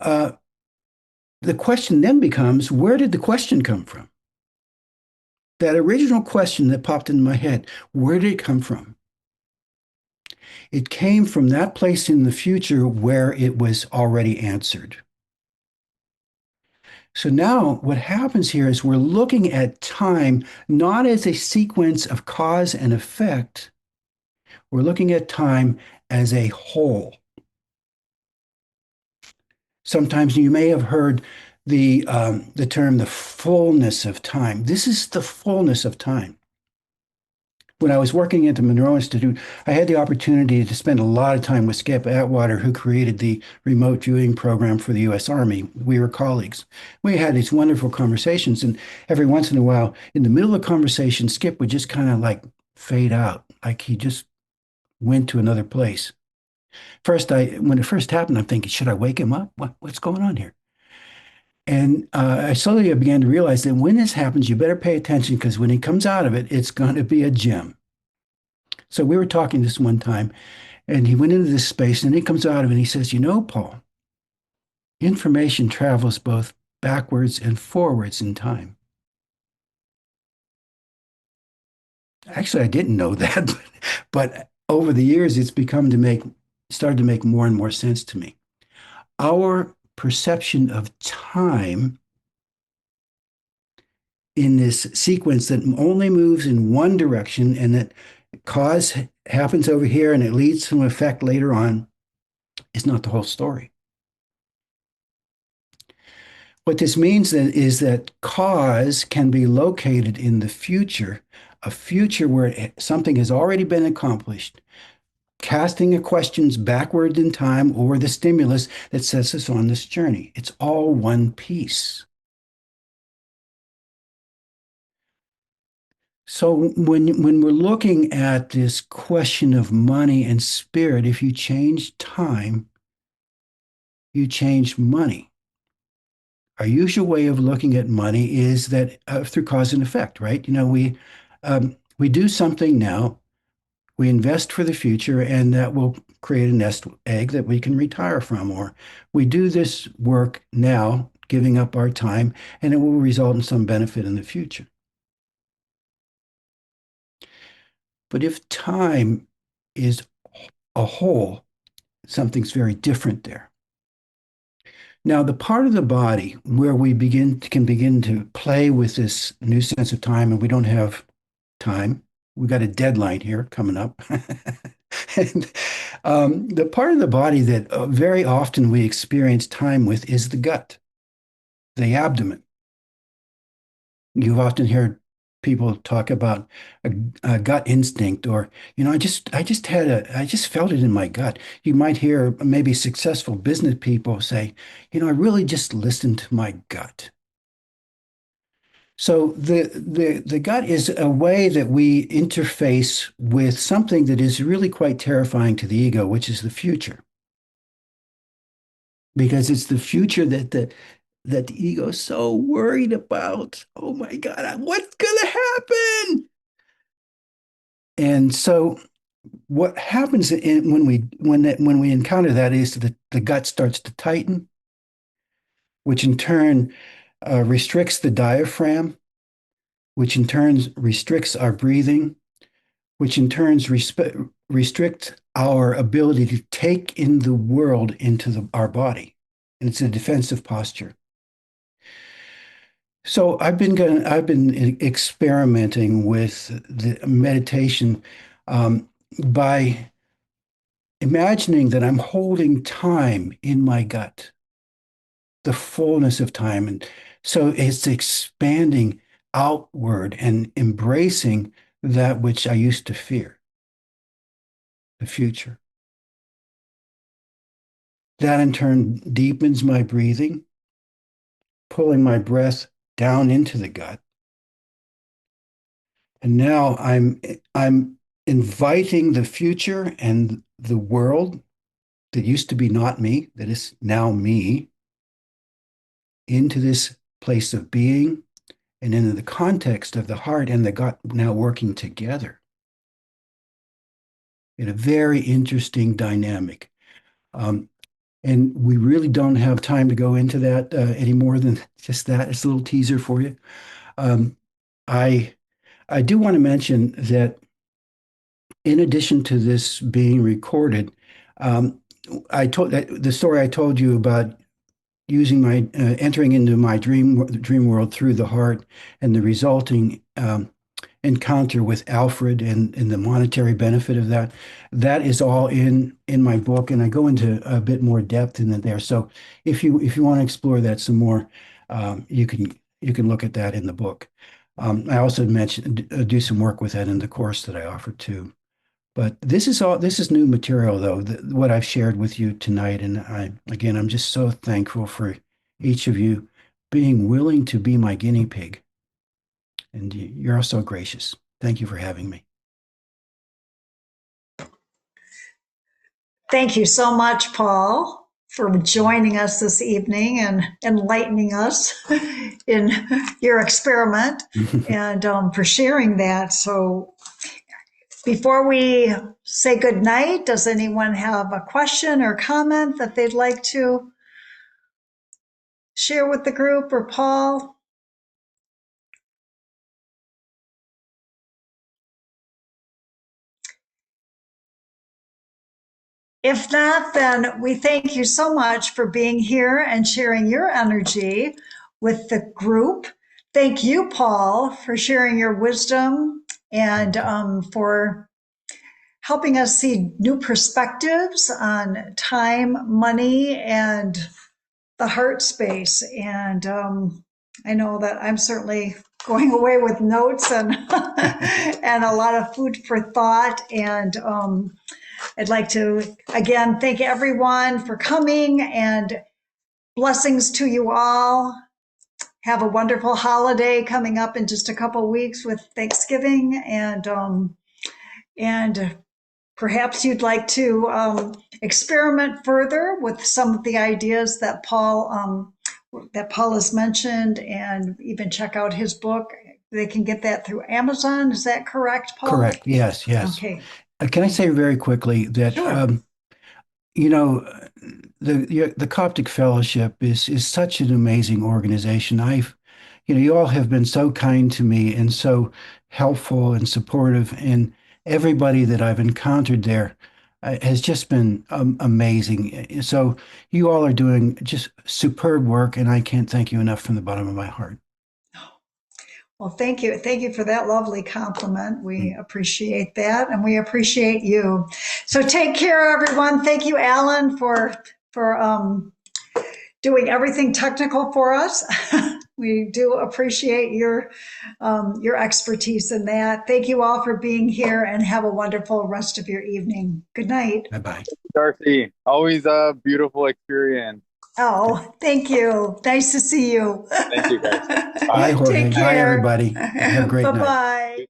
the question then becomes, where did the question come from? That original question that popped in my head, where did it come from? It came from that place in the future where it was already answered. So now what happens here is we're looking at time not as a sequence of cause and effect. We're looking at time as a whole. Sometimes you may have heard the term the fullness of time. This is the fullness of time. When I was working at the Monroe Institute, I had the opportunity to spend a lot of time with Skip Atwater, who created the remote viewing program for the U.S. Army. We were colleagues. We had these wonderful conversations, and every once in a while, in the middle of the conversation, Skip would just kind of like fade out, like he just went to another place. When it first happened, I'm thinking, should I wake him up? What's going on here? And I slowly began to realize that when this happens, you better pay attention because when he comes out of it, it's going to be a gem. So we were talking this one time, and he went into this space, and he comes out of it, and he says, Paul, information travels both backwards and forwards in time. Actually, I didn't know that, but over the years, it's started to make more and more sense to me. Our perception of time in this sequence that only moves in one direction and that cause happens over here and it leads to an effect later on is not the whole story. What this means then is that cause can be located in the future, a future where something has already been accomplished, casting a questions backward in time or the stimulus that sets us on this journey. It's all one piece. So when we're looking at this question of money and spirit, if you change time, you change money. Our usual way of looking at money is that through cause and effect, right? We do something now, we invest for the future, and that will create a nest egg that we can retire from. Or we do this work now, giving up our time, and it will result in some benefit in the future. But if time is a whole, something's very different there. Now, the part of the body where we can begin to play with this new sense of time, and we don't have time, we got a deadline here coming up. And the part of the body that very often we experience time with is the gut, the abdomen. You've often heard people talk about a gut instinct, or I just felt it in my gut. You might hear maybe successful business people say, I really just listened to my gut. So the gut is a way that we interface with something that is really quite terrifying to the ego, which is the future. Because it's the future that the ego is so worried about. Oh my God, what's gonna happen? And so what happens when we encounter that is that the gut starts to tighten, which in turn restricts the diaphragm, which in turn restricts our breathing, which in turn restricts our ability to take in the world into our body. And it's a defensive posture. So I've been experimenting with the meditation by imagining that I'm holding time in my gut, the fullness of time. And so it's expanding outward and embracing that which I used to fear, the future. That in turn deepens my breathing, pulling my breath down into the gut. And now I'm inviting the future and the world that used to be not me, that is now me, into this place of being and into the context of the heart and the gut now working together in a very interesting dynamic. And we really don't have time to go into that any more than just that. It's a little teaser for you. I do want to mention that in addition to this being recorded, I told the story I told you about using my entering into my dream world through the heart and the resulting encounter with Alfred and the monetary benefit of that. That is all in my book, and I go into a bit more depth in it there. So if you want to explore that some more, you can look at that in the book. I also mentioned do some work with that in the course that I offer too. But this is new material though, what I've shared with you tonight, and I'm just so thankful for each of you being willing to be my guinea pig. And you're so gracious. Thank you for having me. Thank you so much, Paul, for joining us this evening and enlightening us in your experiment and for sharing that. So before we say good night, does anyone have a question or comment that they'd like to share with the group or Paul? If not, then we thank you so much for being here and sharing your energy with the group. Thank you, Paul, for sharing your wisdom and for helping us see new perspectives on time, money, and the heart space. And I know that I'm certainly going away with notes and and a lot of food for thought. And I'd like to again thank everyone for coming, and blessings to you all. Have a wonderful holiday coming up in just a couple weeks with Thanksgiving, and perhaps you'd like to experiment further with some of the ideas that Paul has mentioned, and even check out his book. They can get that through Amazon. Is that correct, Paul? Correct. Yes. Okay. Can I say very quickly that Sure. the Coptic Fellowship is such an amazing organization. You all have been so kind to me and so helpful and supportive, and everybody that I've encountered there has just been amazing. So you all are doing just superb work, and I can't thank you enough from the bottom of my heart. Well, thank you. Thank you for that lovely compliment. We appreciate that, and we appreciate you. So take care, everyone. Thank you, Alan, for doing everything technical for us. We do appreciate your expertise in that. Thank you all for being here, and have a wonderful rest of your evening. Good night. Bye-bye. Darcy, always a beautiful experience. Oh, thank you. Nice to see you. Thank you, guys. Bye, Jorge. Take Bye, care. everybody. Have a great night. Bye-bye.